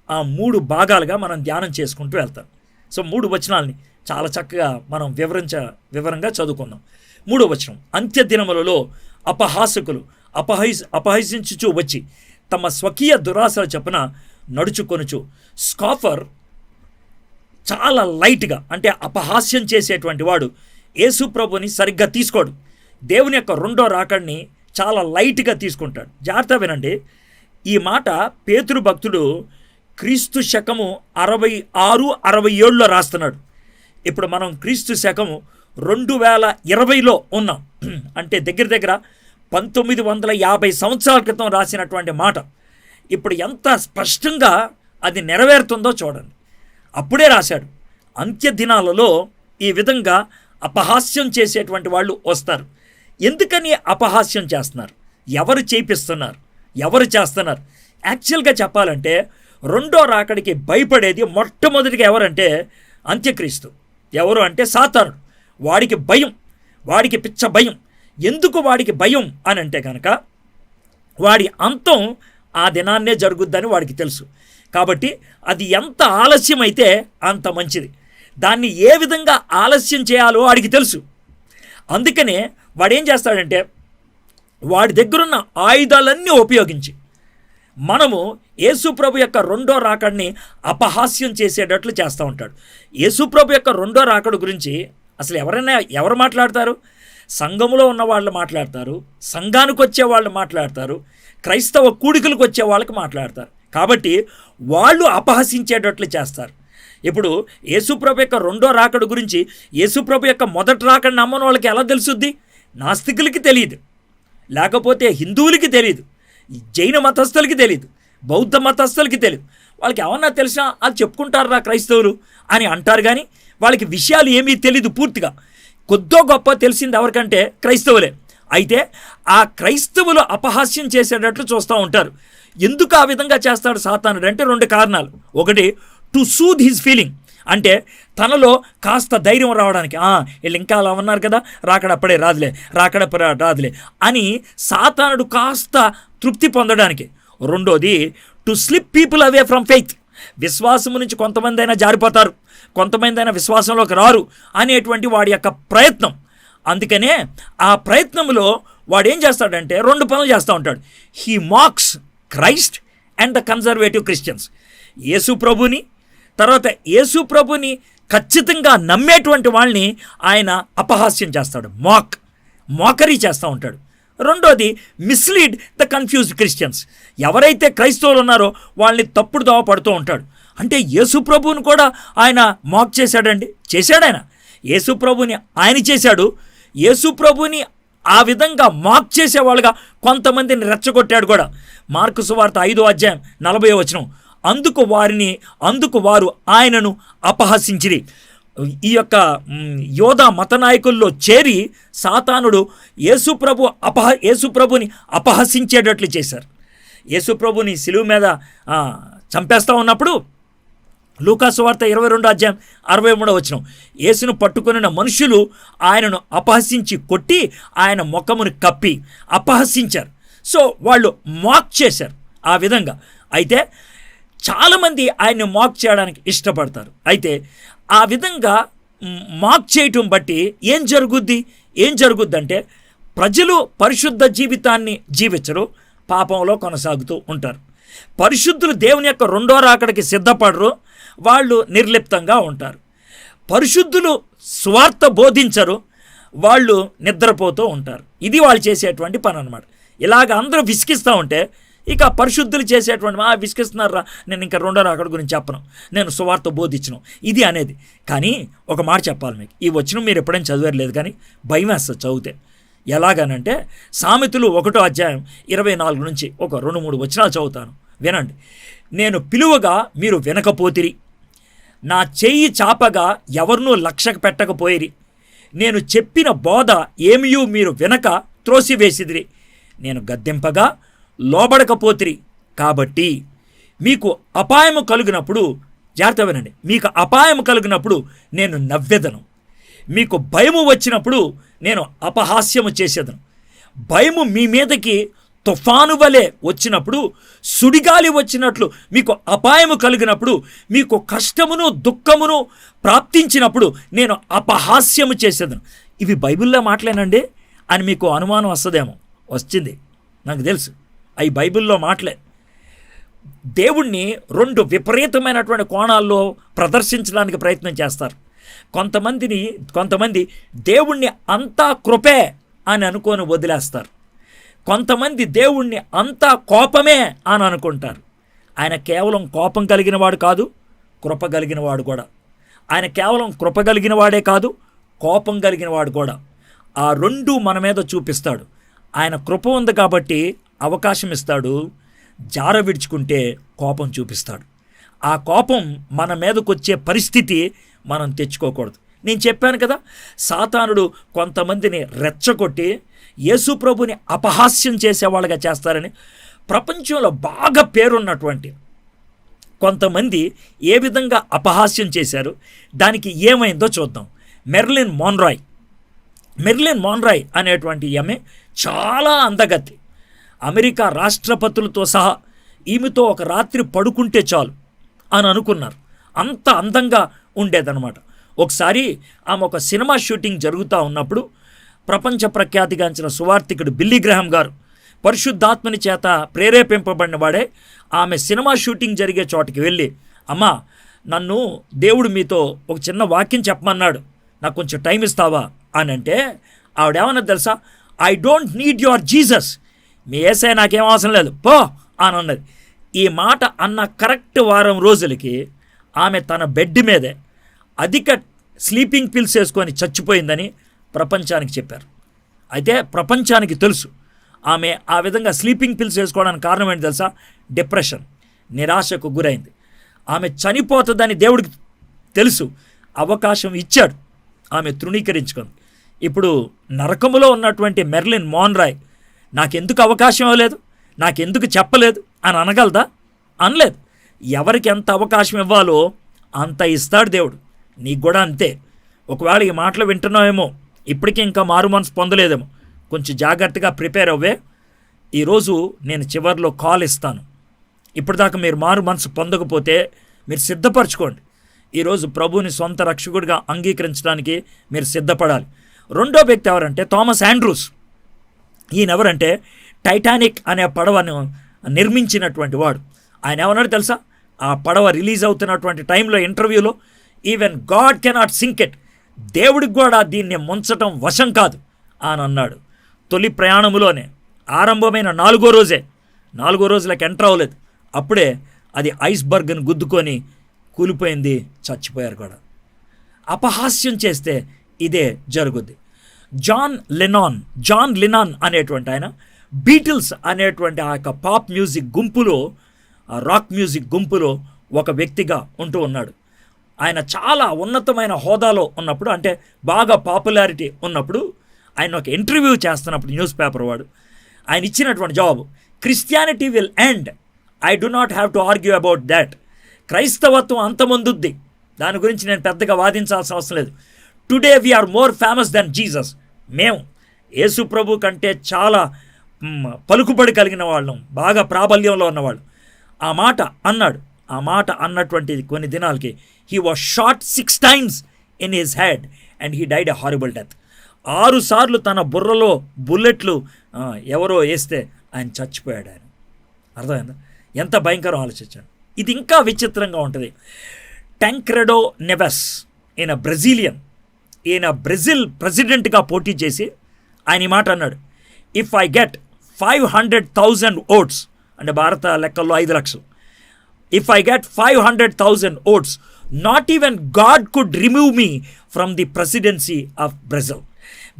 ఆ 3 భాగాలుగా మనం ధ్యానం చేసుకుంటూ వెళ్తాం. సో 3 వచనాల్ని చాలా చక్కగా మనం వివరంగా చదువుకుందాం. 3వ వచనం, అంత్యదినములలో అపహాసకులు అపహసించుచూ వచ్చి తమ స్వకీయ దురాశల చొప్పున నడుచుకొనుచు. స్కాఫర్ చాలా లైట్గా, అంటే అపహాస్యం చేసేటువంటి వాడు యేసు ప్రభుని సరిగ్గా తీసుకోడు. దేవుని యొక్క రెండో రాకడిని చాలా లైట్గా తీసుకుంటాడు. జాగ్రత్త వినండి, ఈ మాట పేతురు భక్తుడు క్రీస్తు శకము 66-67లో రాస్తున్నాడు. ఇప్పుడు మనం క్రీస్తు శకము 2020లో ఉన్నాం. అంటే దగ్గర 1950 సంవత్సరాల క్రితం రాసినటువంటి మాట ఇప్పుడు ఎంత స్పష్టంగా అది నెరవేరుతుందో చూడండి. అప్పుడే రాశాడు, అంత్య దినాలలో ఈ విధంగా అపహాస్యం చేసేటువంటి వాళ్ళు వస్తారు. ఎందుకని అపహాస్యం చేస్తున్నారు? ఎవరు చేపిస్తున్నారు? ఎవరు చేస్తున్నారు? యాక్చువల్గా చెప్పాలంటే రెండో రాకడికి భయపడేది మొట్టమొదటిగా ఎవరంటే అంత్యక్రీస్తు. ఎవరు అంటే సాతానుడు. వాడికి భయం, వాడికి పిచ్చ భయం. ఎందుకు వాడికి భయం అని అంటే కనుక వాడి అంతం ఆ దినాన్నే జరుగుద్దని వాడికి తెలుసు. కాబట్టి అది ఎంత ఆలస్యం అయితే అంత మంచిది. దాన్ని ఏ విధంగా ఆలస్యం చేయాలో వాడికి తెలుసు. అందుకనే వాడేం చేస్తాడంటే వాడి దగ్గరున్న ఆయుధాలన్నీ ఉపయోగించి మనము యేసుప్రభు యొక్క రెండో రాకడిని అపహాస్యం చేసేటట్లు చేస్తూ ఉంటాడు. యేసుప్రభు యొక్క రెండో రాకడు గురించి అసలు ఎవరు మాట్లాడతారు? సంఘములో ఉన్న వాళ్ళు మాట్లాడతారు, సంఘానికి వచ్చే వాళ్ళు మాట్లాడతారు, క్రైస్తవ కూడికలకు వచ్చే వాళ్ళకి మాట్లాడతారు. కాబట్టి వాళ్ళు అపహసించేటట్లు చేస్తారు. ఇప్పుడు యేసుప్రభు యొక్క రెండో రాకడు గురించి యేసుప్రభు యొక్క మొదటి రాకడిని నమ్మని వాళ్ళకి ఎలా తెలుసుద్ది? నాస్తికులకి తెలియదు, లేకపోతే హిందువులకి తెలియదు, జైన మతస్థులకి తెలియదు, బౌద్ధ మతస్థులకి తెలియదు. వాళ్ళకి ఏమన్నా తెలిసినా అది చెప్పుకుంటారా క్రైస్తవులు అని అంటారు. కానీ వాళ్ళకి విషయాలు ఏమీ తెలీదు. పూర్తిగా కొద్దో గొప్ప తెలిసింది ఎవరికంటే క్రైస్తవులే. అయితే ఆ క్రైస్తవులు అపహాస్యం చేసేటట్లు చూస్తూ ఉంటారు. ఎందుకు ఆ విధంగా చేస్తాడు సాతానుడు అంటే 2 కారణాలు. ఒకటి, టు సూద్ హిజ్ ఫీలింగ్, అంటే తనలో కాస్త ధైర్యం రావడానికి, వీళ్ళు ఇంకా అలా ఉన్నారు కదా, రాకడప్పుడే రాదులే అని సాతానుడు కాస్త తృప్తి పొందడానికి. రెండోది, to slip people away from faith. విశ్వాసం నుంచి కొంతమంది అయినా జారిపోతారు, కొంతమంది అయినా విశ్వాసంలోకి రారు అనేటువంటి వాడి యొక్క ప్రయత్నం. అందుకనే ఆ ప్రయత్నంలో వాడు ఏం చేస్తాడంటే 2 పనులు చేస్తూ ఉంటాడు. He mocks Christ and the conservative Christians. యేసు ప్రభుని, తర్వాత యేసు ప్రభుని ఖచ్చితంగా నమ్మేటువంటి వాళ్ళని ఆయన అపహాస్యం చేస్తాడు, మోకరీ చేస్తూ ఉంటాడు. రెండోది, మిస్లీడ్ ద కన్ఫ్యూజ్డ్ క్రిస్టియన్స్. ఎవరైతే క్రైస్తవులు ఉన్నారో వాళ్ళని తప్పుడు దోవ పడుతూ ఉంటాడు. అంటే యేసు ప్రభువుని కూడా ఆయన మాక్ చేశాడండి, చేశాడాయన. యేసు ప్రభుని ఆయన చేశాడు. యేసు ప్రభుని ఆ విధంగా మాక్ చేసేవాళ్ళుగా కొంతమందిని రెచ్చగొట్టాడు కూడా. మార్కు సువార్త 5వ అధ్యాయం 40వ వచనం, అందుకు వారు ఆయనను అపహసించిరి. ఈ యొక్క యోధా మత నాయకుల్లో చేరి సాతానుడు యేసుప్రభుని అపహసించేటట్లు చేశారు. యేసుప్రభుని శిలువ మీద చంపేస్తూ ఉన్నప్పుడు లూకాసు వార్త 22వ అధ్యాయం 63వ వచనం, యేసును పట్టుకొనిన మనుషులు ఆయనను అపహసించి కొట్టి ఆయన ముఖమును కప్పి అపహసించారు. సో వాళ్ళు మాక్ చేశారు ఆ విధంగా. అయితే చాలామంది ఆయన్ని మాక్ చేయడానికి ఇష్టపడతారు. అయితే ఆ విధంగా మాక్ చేయటం బట్టి ఏం జరుగుద్దంటే ప్రజలు పరిశుద్ధ జీవితాన్ని జీవించరు, పాపంలో కొనసాగుతూ ఉంటారు. పరిశుద్ధులు దేవుని యొక్క 2వ రాకడకి సిద్ధపడరు, వాళ్ళు నిర్లిప్తంగా ఉంటారు. పరిశుద్ధులు స్వార్థ బోధించరు, వాళ్ళు నిద్రపోతూ ఉంటారు. ఇది వాళ్ళు చేసేటువంటి పని అన్నమాట. ఇలాగ అందరూ విసిగిస్తూ ఉంటే ఇక పరిశుద్ధులు చేసేటువంటి విసిగిస్తున్నారా, నేను ఇంకా 2వ రాకడ గురించి చెప్పను, నేను సువార్త బోధించను, ఇది అనేది. కానీ ఒక మాట చెప్పాలి మీకు, ఈ వచనం మీరు ఎప్పుడైనా చదివేరలేదు కానీ భయం వేస్తుంది చదివితే. ఎలాగనంటే సామెతలు 1వ అధ్యాయం 24 నుంచి ఒక 2-3 వచనాలు చదువుతాను, వినండి. నేను పిలువగా మీరు వినకపోతిరి, నా చెయ్యి చాపగా ఎవరినూ లక్ష్యకు పెట్టకపోయిరి, నేను చెప్పిన బోధ ఏమియూ మీరు వినక త్రోసివేసిదిరి, నేను గద్దెంపగా లోబడకపోతిరి, కాబట్టి మీకు అపాయము కలిగినప్పుడు, జాగ్రత్త వినండి, మీకు అపాయము కలిగినప్పుడు నేను నవ్వెదను, మీకు భయము వచ్చినప్పుడు నేను అపహాస్యము చేసేదను. భయము మీ మీదకి తుఫాను వలె వచ్చినప్పుడు, సుడిగాలి వచ్చినట్లు మీకు అపాయము కలిగినప్పుడు, మీకు కష్టమును దుఃఖమును ప్రాప్తించినప్పుడు నేను అపహాస్యము చేసేదను. ఇవి బైబిల్లో మాటలేనండి అని మీకు అనుమానం వస్తుందేమో, వచ్చింది నాకు తెలుసు, అవి బైబిల్లో మాటలే. దేవుణ్ణి 2 విపరీతమైనటువంటి కోణాల్లో ప్రదర్శించడానికి ప్రయత్నం చేస్తారు. కొంతమంది దేవుణ్ణి అంతా కృపే అని అనుకొని వదిలేస్తారు. కొంతమంది దేవుణ్ణి అంతా కోపమే అని అనుకుంటారు. ఆయన కేవలం కోపం కలిగిన వాడు కాదు, కృప కలిగిన వాడు కూడా. ఆయన కేవలం కృప కలిగిన వాడే కాదు, కోపం కలిగిన వాడు కూడా. ఆ 2 మన మీద చూపిస్తాడు. ఆయన కృప ఉంది కాబట్టి అవకాశం ఇస్తాడు, జార విడుచుకుంటే కోపం చూపిస్తాడు. ఆ కోపం మన మీదకు వచ్చే పరిస్థితి మనం తెచ్చుకోకూడదు. నేను చెప్పాను కదా, సాతానుడు కొంతమందిని రెచ్చగొట్టి యేసు ప్రభుని అపహాస్యం చేసేవాళ్ళగా చేస్తారని. ప్రపంచంలో బాగా పేరున్నటువంటి కొంతమంది ఏ విధంగా అపహాస్యం చేశారు, దానికి ఏమైందో చూద్దాం. మెర్లిన్ మోన్రాయ్ అనేటువంటి ఆమె చాలా అందగత్తి. అమెరికా రాష్ట్రపతులతో సహా ఈమెతో ఒక రాత్రి పడుకుంటే చాలు అని అనుకున్నారు, అంత అందంగా ఉండేదన్నమాట. ఒకసారి ఆమె ఒక సినిమా షూటింగ్ జరుగుతూ ఉన్నప్పుడు ప్రపంచ ప్రఖ్యాతిగాంచిన సువార్థికుడు బిల్లీ గ్రహాం గారు పరిశుద్ధాత్మని చేత ప్రేరేపింపబడిన వాడే ఆమె సినిమా షూటింగ్ జరిగే చోటికి వెళ్ళి, అమ్మా నన్ను దేవుడు మీతో ఒక చిన్న వాక్యం చెప్పమన్నాడు, నాకు కొంచెం టైం ఇస్తావా అని అంటే ఆవిడేమన్నది తెలుసా, I don't need your Jesus, మీ యేసయ్య నాకేం అవసరం లేదు పో అని అన్నది. ఈ మాట అన్న కరెక్ట్ వారం రోజులకి ఆమె తన బెడ్ మీదే అధిక స్లీపింగ్ పిల్స్ వేసుకొని చచ్చిపోయిందని ప్రపంచానికి చెప్పారు. అయితే ప్రపంచానికి తెలుసు ఆమె ఆ విధంగా స్లీపింగ్ పిల్స్ వేసుకోవడానికి కారణం ఏంటి తెలుసా, డిప్రెషన్, నిరాశకు గురైంది. ఆమె చనిపోతుందని దేవుడికి తెలుసు, అవకాశం ఇచ్చాడు, ఆమె తృణీకరించుకుంది. ఇప్పుడు నరకములో ఉన్నటువంటి మెర్లిన్ మోన్రాయ్ నాకెందుకు అవకాశం ఇవ్వలేదు, నాకెందుకు చెప్పలేదు అని అనగలదా? అనలేదు. ఎవరికి ఎంత అవకాశం ఇవ్వాలో అంత ఇస్తాడు దేవుడు. నీకు కూడా అంతే. ఒకవేళ ఈ మాటలు వింటున్నావేమో, ఇప్పటికీ ఇంకా మారు మనసు పొందలేదేమో, కొంచెం జాగ్రత్తగా ప్రిపేర్ అవ్వే. ఈరోజు నేను చివరిలో కాల్ ఇస్తాను. ఇప్పటిదాకా మీరు మారు మనసు పొందకపోతే మీరు సిద్ధపరచుకోండి. ఈరోజు ప్రభువుని సొంత రక్షకుడిగా అంగీకరించడానికి మీరు సిద్ధపడాలి. రెండో వ్యక్తి ఎవరంటే థామస్ ఆండ్రూస్. ఈయన ఎవరంటే టైటానిక్ అనే పడవను నిర్మించినటువంటి వాడు. ఆయన ఏమన్నాడు తెలుసా? ఆ పడవ రిలీజ్ అవుతున్నటువంటి టైంలో ఇంటర్వ్యూలో, even God cannot sink it, దేవుడికి కూడా దీన్ని ముంచటం వశం కాదు అని అన్నాడు. తొలి ప్రయాణంలోనే ఆరంభమైన 4వ రోజే, 4 రోజులకు ఎంటర్ అవ్వలేదు, అప్పుడే అది ఐస్బర్గ్ని గుద్దుకొని కూలిపోయింది, చచ్చిపోయారు కూడా. అపహాస్యం చేస్తే ఇదే జరుగుద్ది. జాన్ లినాన్ అనేటువంటి ఆయన బీటిల్స్ అనేటువంటి ఆ యొక్క పాప్ మ్యూజిక్ గుంపులో, ఆ రాక్ మ్యూజిక్ గుంపులో ఒక వ్యక్తిగా ఉంటూ ఉన్నాడు. ఆయన చాలా ఉన్నతమైన హోదాలో ఉన్నప్పుడు, అంటే బాగా పాపులారిటీ ఉన్నప్పుడు, ఆయన ఒక ఇంటర్వ్యూ చేస్తున్నప్పుడు న్యూస్ పేపర్ వాడు ఆయన ఇచ్చినటువంటి జవాబు, Christianity will end, I do not have to argue about that. క్రైస్తవత్వం అంతమందుద్ది, దాని గురించి నేను పెద్దగా వాదించాల్సిన అవసరం లేదు. Today we're more famous than Jesus. మేము యేసు ప్రభు కంటే చాలా పలుకుబడి కలిగిన వాళ్ళం, బాగా ప్రాబల్యంలో ఉన్నవాళ్ళు. ఆ మాట అన్నాడు. ఆ మాట అన్నటువంటి కొన్ని దినాలకి he was shot 6 times in his head and he died a horrible death. 6 సార్లు తన బుర్రలో బుల్లెట్లు ఎవరో వేస్తే ఆయన చచ్చిపోయాడు. ఆయన అర్థమైందా? ఎంత భయంకరం ఆలోచించాను. ఇది ఇంకా విచిత్రంగా ఉంటుంది. టెంక్రెడో నెవెస్, ఈయన బ్రెజిలియన్, ఈయన బ్రెజిల్ ప్రెసిడెంట్గా పోటీ చేసి ఆయన ఈ మాట అన్నాడు, ఇఫ్ ఐ గెట్ 500,000 ఓట్స్, అంటే భారత లెక్కల్లో 5 లక్షలు, if I get 500,000 votes, not even God could remove me from the presidency of Brazil.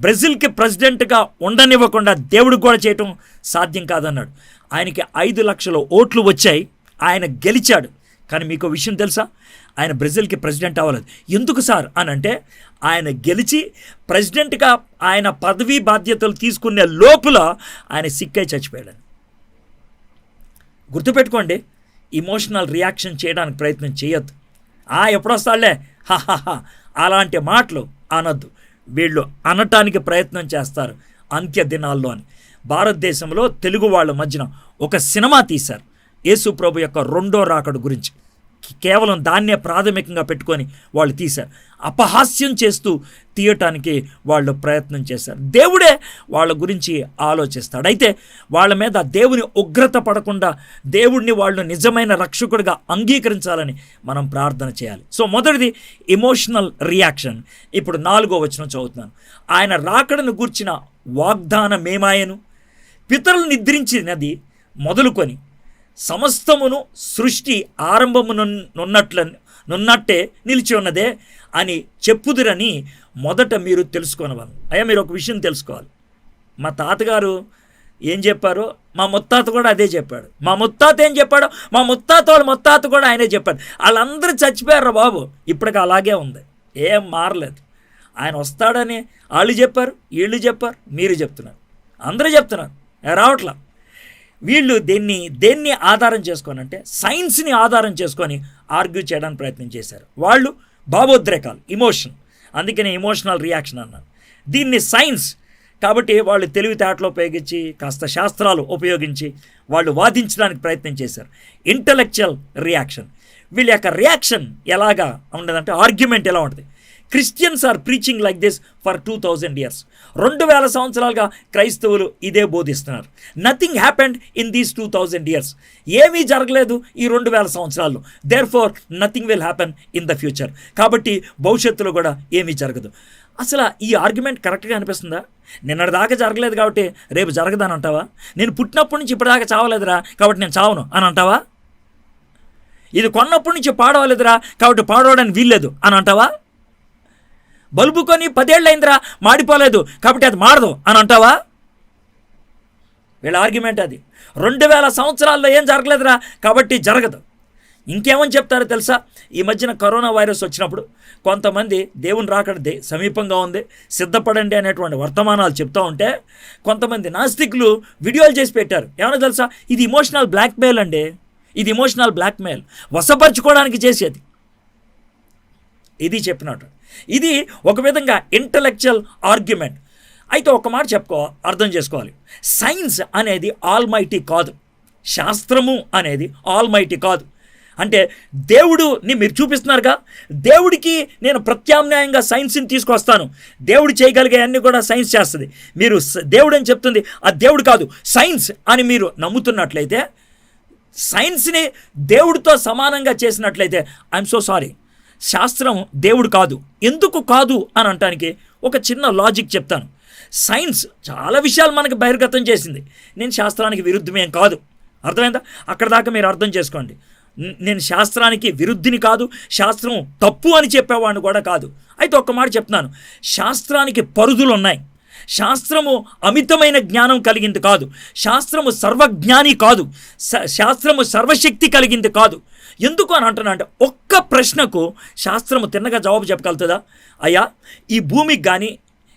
బ్రెజిల్కి ప్రెసిడెంట్గా ఉండనివ్వకుండా దేవుడికి కూడా చేయటం సాధ్యం కాదన్నాడు. ఆయనకి 5 లక్షల ఓట్లు వచ్చాయి, ఆయన గెలిచాడు. కానీ మీకు విషయం తెలుసా? ఆయన బ్రెజిల్కి ప్రెసిడెంట్ అవ్వలేదు. ఎందుకు సార్ అని అంటే, ఆయన గెలిచి ప్రెసిడెంట్గా ఆయన పదవీ బాధ్యతలు తీసుకునే లోపల ఆయన సిక్కై చచ్చిపోయాడు. గుర్తుపెట్టుకోండి, ఇమోషనల్ రియాక్షన్ చేయడానికి ప్రయత్నం చేయొద్దు. ఎప్పుడొస్తాడులే హాహాహా అలాంటి మాటలు అనొద్దు. వీళ్ళు అనటానికి ప్రయత్నం చేస్తారు అంత్య దినాల్లో అని. భారతదేశంలో తెలుగు వాళ్ళ మధ్యన ఒక సినిమా తీశారు యేసు ప్రభు యొక్క రెండో రాకడ గురించి. కేవలం దాన్నే ప్రాథమికంగా పెట్టుకొని వాళ్ళు తీశారు. అపహాస్యం చేస్తూ తీయటానికి వాళ్ళు ప్రయత్నం చేశారు. దేవుడే వాళ్ళ గురించి ఆలోచిస్తాడు. అయితే వాళ్ళ మీద దేవుని ఉగ్రత పడకుండా దేవుడిని వాళ్ళు నిజమైన రక్షకుడిగా అంగీకరించాలని మనం ప్రార్థన చేయాలి. సో మొదటిది ఎమోషనల్ రియాక్షన్. ఇప్పుడు 4వ వచనం చదువుతున్నాను. ఆయన రాకడను గూర్చిన వాగ్దానమేమాయను, పితరులు నిద్రించినది మొదలుకొని సమస్తమును సృష్టి ఆరంభమునున్నట్టే నిలిచి ఉన్నదే అని చెప్పుదురని మొదట మీరు తెలుసుకొనవాలి. అయ్యా, మీరు ఒక విషయం తెలుసుకోవాలి. మా తాతగారు ఏం చెప్పారో మా ముత్తాత కూడా అదే చెప్పాడు. మా ముత్తాత ఏం చెప్పాడో మా ముత్తాత వాళ్ళ ముత్తాత కూడా ఆయనే చెప్పాడు. వాళ్ళందరూ చచ్చిపోయారు బాబు, ఇప్పటికి అలాగే ఉంది, ఏం మారలేదు. ఆయన వస్తాడని వాళ్ళు చెప్పారు, వీళ్ళు చెప్పారు, మీరు చెప్తున్నారు, అందరూ చెప్తున్నారు, రావట్లా. వీళ్ళు దేన్ని ఆధారం చేసుకొని అంటే సైన్స్ని ఆధారం చేసుకొని ఆర్గ్యూ చేయడానికి ప్రయత్నం చేశారు. వాళ్ళు భావోద్రేకాలు, ఇమోషన్, అందుకనే ఎమోషనల్ రియాక్షన్ అన్నాను. దీన్ని సైన్స్ కాబట్టి వాళ్ళు తెలివితేటలు ఉపయోగించి కాస్త శాస్త్రాలు ఉపయోగించి వాళ్ళు వాదించడానికి ప్రయత్నం చేశారు. Intellectual reaction. వీళ్ళ యొక్క రియాక్షన్ ఎలాగా ఉండదంటే, ఆర్గ్యుమెంట్ ఎలా ఉంటుంది? Christians are preaching like this for 2000 years. 2000 సంవత్సరాలుగా క్రైస్తవులు ఇదే బోధిస్తున్నారు. Nothing happened in these 2000 years. ఏమీ జరగలేదు ఈ 2000 సంవత్సరాల్లో. Therefore nothing will happen in the future. కాబట్టి భవిష్యత్తులో కూడా ఏమీ జరగదు. అసలు ఈ ఆర్గ్యుమెంట్ కరెక్ట్గా అనిపిస్తుందా? నిన్నటి దాకా జరగలేదు కాబట్టి రేపు జరగదని అంటావా? నేను పుట్టినప్పటి నుంచి ఇప్పటిదాకా చావలేదురా కాబట్టి నేను చావను అని అంటావా? ఇది కొన్నప్పటి నుంచి పాడవలేదురా కాబట్టి పాడవడానికి వీల్లేదు అని అంటావా? బల్బు కొని 10 ఏళ్ళు అయిందిరా మాడిపోలేదు కాబట్టి అది మాడదు అని అంటావా? వీళ్ళ ఆర్గ్యుమెంట్ అది. 2000 సంవత్సరాల్లో ఏం జరగలేదురా కాబట్టి జరగదు. ఇంకేమని చెప్తారో తెలుసా? ఈ మధ్యన కరోనా వైరస్ వచ్చినప్పుడు కొంతమంది దేవుని రాకడ సమీపంగా ఉంది, సిద్ధపడండి అనేటువంటి వర్తమానాలు చెప్తూ ఉంటే కొంతమంది నాస్తికులు వీడియోలు చేసి పెట్టారు. ఏమన్నా తెలుసా? ఇది ఇమోషనల్ బ్లాక్మెయిల్ అండి, ఇది ఇమోషనల్ బ్లాక్మెయిల్, వశపరుచుకోవడానికి చేసేది. ఇది చెప్పినట్టు. ఇది ఒక విధంగా ఇంటలెక్చువల్ ఆర్గ్యుమెంట్. అయితే ఒక మాట అర్థం చేసుకోవాలి. సైన్స్ అనేది ఆల్మైటీ కాదు, శాస్త్రము అనేది ఆల్మైటీ కాదు. అంటే దేవుడుని మీరు చూపిస్తున్నారుగా, దేవుడికి నేను ప్రత్యామ్నాయంగా సైన్స్ని తీసుకొస్తాను, దేవుడు చేయగలిగే అన్నీ కూడా సైన్స్ చేస్తుంది. మీరు దేవుడు అని చెప్తుంది అది దేవుడు కాదు సైన్స్ అని మీరు నమ్ముతున్నట్లయితే, సైన్స్ని దేవుడితో సమానంగా చేసినట్లయితే ఐఎమ్ సో సారీ, శాస్త్రం దేవుడు కాదు. ఎందుకు కాదు అని అనటానికి ఒక చిన్న లాజిక్ చెప్తాను. సైన్స్ చాలా విషయాలు మనకు బహిర్గతం చేసింది. నేను శాస్త్రానికి విరుద్ధమేం కాదు, అర్థమైందా? అక్కడ దాకా మీరు అర్థం చేసుకోండి. నేను శాస్త్రానికి విరుద్ధిని కాదు, శాస్త్రం తప్పు అని చెప్పేవాడిని కూడా కాదు. అయితే ఒక్క మాట చెప్తున్నాను, శాస్త్రానికి పరిధులు ఉన్నాయి. శాస్త్రము అమితమైన జ్ఞానం కలిగింది కాదు, శాస్త్రము సర్వజ్ఞాని కాదు, శాస్త్రము సర్వశక్తి కలిగింది కాదు. ఎందుకు అని అంటున్నా అంటే, ఒక్క ప్రశ్నకు శాస్త్రము తిన్నగా జవాబు చెప్పగలుగుతుందా? అయ్యా, ఈ భూమికి కానీ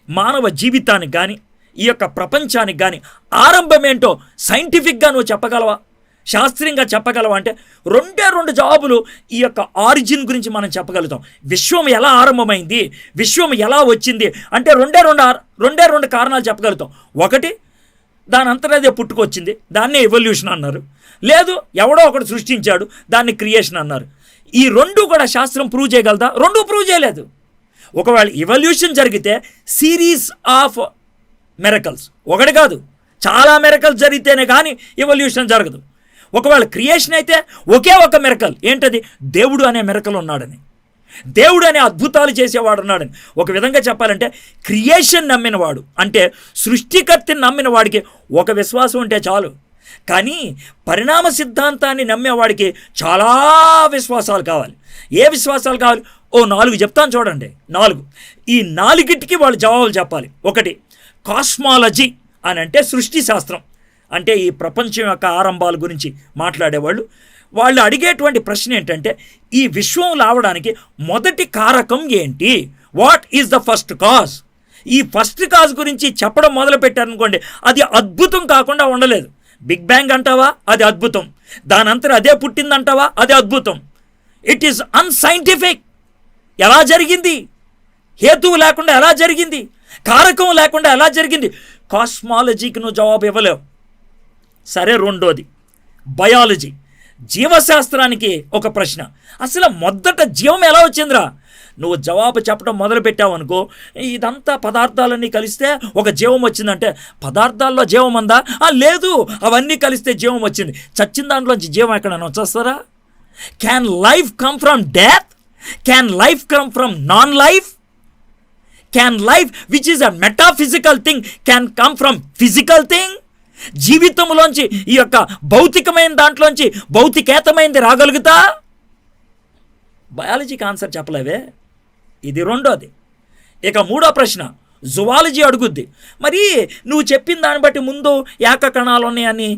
మానవ జీవితానికి కానీ ఈ యొక్క ప్రపంచానికి కానీ ఆరంభం ఏంటో సైంటిఫిక్గా నువ్వు చెప్పగలవా, శాస్త్రీయంగా చెప్పగలవా అంటే రెండు జవాబులు ఈ యొక్క ఆరిజిన్ గురించి మనం చెప్పగలుగుతాం. విశ్వం ఎలా ఆరంభమైంది, విశ్వం ఎలా వచ్చింది అంటే రెండు కారణాలు చెప్పగలుగుతాం. ఒకటి, దాని అంతటా పుట్టుకొచ్చింది, దాన్నే ఎవల్యూషన్ అన్నారు. లేదు, ఎవడో ఒకడు సృష్టించాడు, దాన్ని క్రియేషన్ అన్నారు. ఈ రెండు కూడా శాస్త్రం ప్రూవ్ చేయగలదా? రెండు ప్రూవ్ చేయలేదు. ఒకవేళ ఎవల్యూషన్ జరిగితే సిరీస్ ఆఫ్ మిరకల్స్, ఒకటి కాదు చాలా మిరకల్స్ జరిగితేనే కానీ ఎవల్యూషన్ జరగదు. ఒకవేళ క్రియేషన్ అయితే ఒకే ఒక మిరకల్, ఏంటది? దేవుడు అనే మిరకల్ ఉన్నాడని, దేవుడు అనే అద్భుతాలు చేసేవాడు ఉన్నాడని. ఒక విధంగా చెప్పాలంటే క్రియేషన్ నమ్మినవాడు, అంటే సృష్టికర్తని నమ్మిన వాడికి ఒక విశ్వాసం ఉంటే చాలు. కానీ పరిణామ సిద్ధాంతాన్ని నమ్మేవాడికి చాలా విశ్వాసాలు కావాలి. ఏ విశ్వాసాలు కావాలి? 4 చెప్తాను చూడండి. 4. ఈ 4కి వాళ్ళు జవాబులు చెప్పాలి. ఒకటి, కాస్మాలజీ అని అంటే సృష్టి శాస్త్రం, అంటే ఈ ప్రపంచం యొక్క ఆరంభాల గురించి మాట్లాడేవాళ్ళు. వాళ్ళు అడిగేటువంటి ప్రశ్న ఏంటంటే, ఈ విశ్వం రావడానికి మొదటి కారకం ఏంటి? What is the first cause? ఈ ఫస్ట్ కాజ్ గురించి చెప్పడం మొదలు పెట్టారనుకోండి, అది అద్భుతం కాకుండా ఉండలేదు. బిగ్ బ్యాంగ్ అంటావా, అది అద్భుతం. దానంతరం అదే పుట్టిందంటావా, అది అద్భుతం. It is unscientific. ఎలా జరిగింది? హేతువు లేకుండా ఎలా జరిగింది? కారకం లేకుండా ఎలా జరిగింది? కాస్మాలజీకి నువ్వు జవాబు ఇవ్వలేవు. సరే, రెండోది బయాలజీ, జీవశాస్త్రానికి ఒక ప్రశ్న. అసలు మొదట జీవం ఎలా వచ్చిందిరా? నువ్వు జవాబు చెప్పడం మొదలు పెట్టావు అనుకో, ఇదంతా పదార్థాలన్నీ కలిస్తే ఒక జీవం వచ్చిందంటే, పదార్థాల్లో జీవం ఉందా? లేదు, అవన్నీ కలిస్తే జీవం వచ్చింది. చచ్చిన దాంట్లోంచి జీవం ఎక్కడైనా వచ్చేస్తారా? Can life come from death? Can life come from non life? Can life which is a metaphysical thing can come from physical thing? జీవితంలోంచి ఈ యొక్క భౌతికమైన దాంట్లోంచి భౌతికేతమైనది రాగలుగుతా? బయాలజీకి ఆన్సర్ చెప్పలేవే. ఇది రెండోది. ఇక మూడో ప్రశ్న జువాలజీ అడుగుద్ది. మరి నువ్వు చెప్పిన దాన్ని బట్టి ముందు ఏకకణాలు ఉన్నాయని,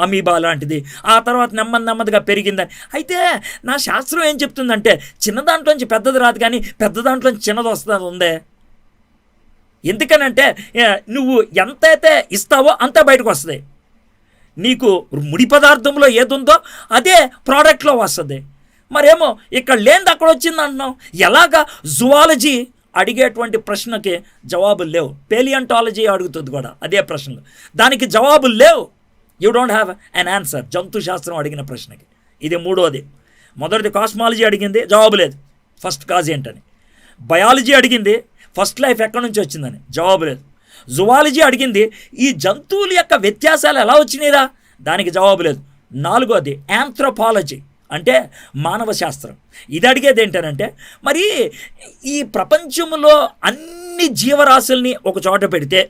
అమీబా లాంటిది, ఆ తర్వాత నెమ్మదిగా పెరిగిందని. అయితే నా శాస్త్రం ఏం చెప్తుందంటే, చిన్న దాంట్లోంచి పెద్దది రాదు కానీ పెద్ద దాంట్లోంచి చిన్నది వస్తుంది ఉందే. ఎందుకనంటే నువ్వు ఎంతైతే ఇస్తావో అంతే బయటకు వస్తుంది. నీకు ముడి పదార్థంలో ఏదుందో అదే ప్రోడక్ట్లో వస్తుంది. మరేమో ఇక్కడ లేనిది అక్కడ వచ్చింది అంటున్నావు. ఎలాగా? జువాలజీ అడిగేటువంటి ప్రశ్నకి జవాబులు లేవు. పేలియంటాలజీ అడుగుతుంది కూడా అదే ప్రశ్నలు, దానికి జవాబులు లేవు. You don't have an answer. జంతు శాస్త్రం అడిగిన ప్రశ్నకి ఇది మూడోది. మొదటిది కాస్మాలజీ అడిగింది, జవాబు లేదు, ఫస్ట్ కాజ్ ఏంటని. బయాలజీ అడిగింది, ఫస్ట్ లైఫ్ ఎక్కడి నుంచి వచ్చిందని, జవాబు లేదు. జువాలజీ అడిగింది, ఈ జంతువుల యొక్క వ్యత్యాసాలు ఎలా వచ్చినాయిరా, దానికి జవాబు లేదు. నాలుగోది యాంథ్రోపాలజీ అంటే మానవ శాస్త్రం. ఇది అడిగేది ఏంటనంటే, మరి ఈ ప్రపంచంలో అన్ని జీవరాశుల్ని ఒక చోట పెడితే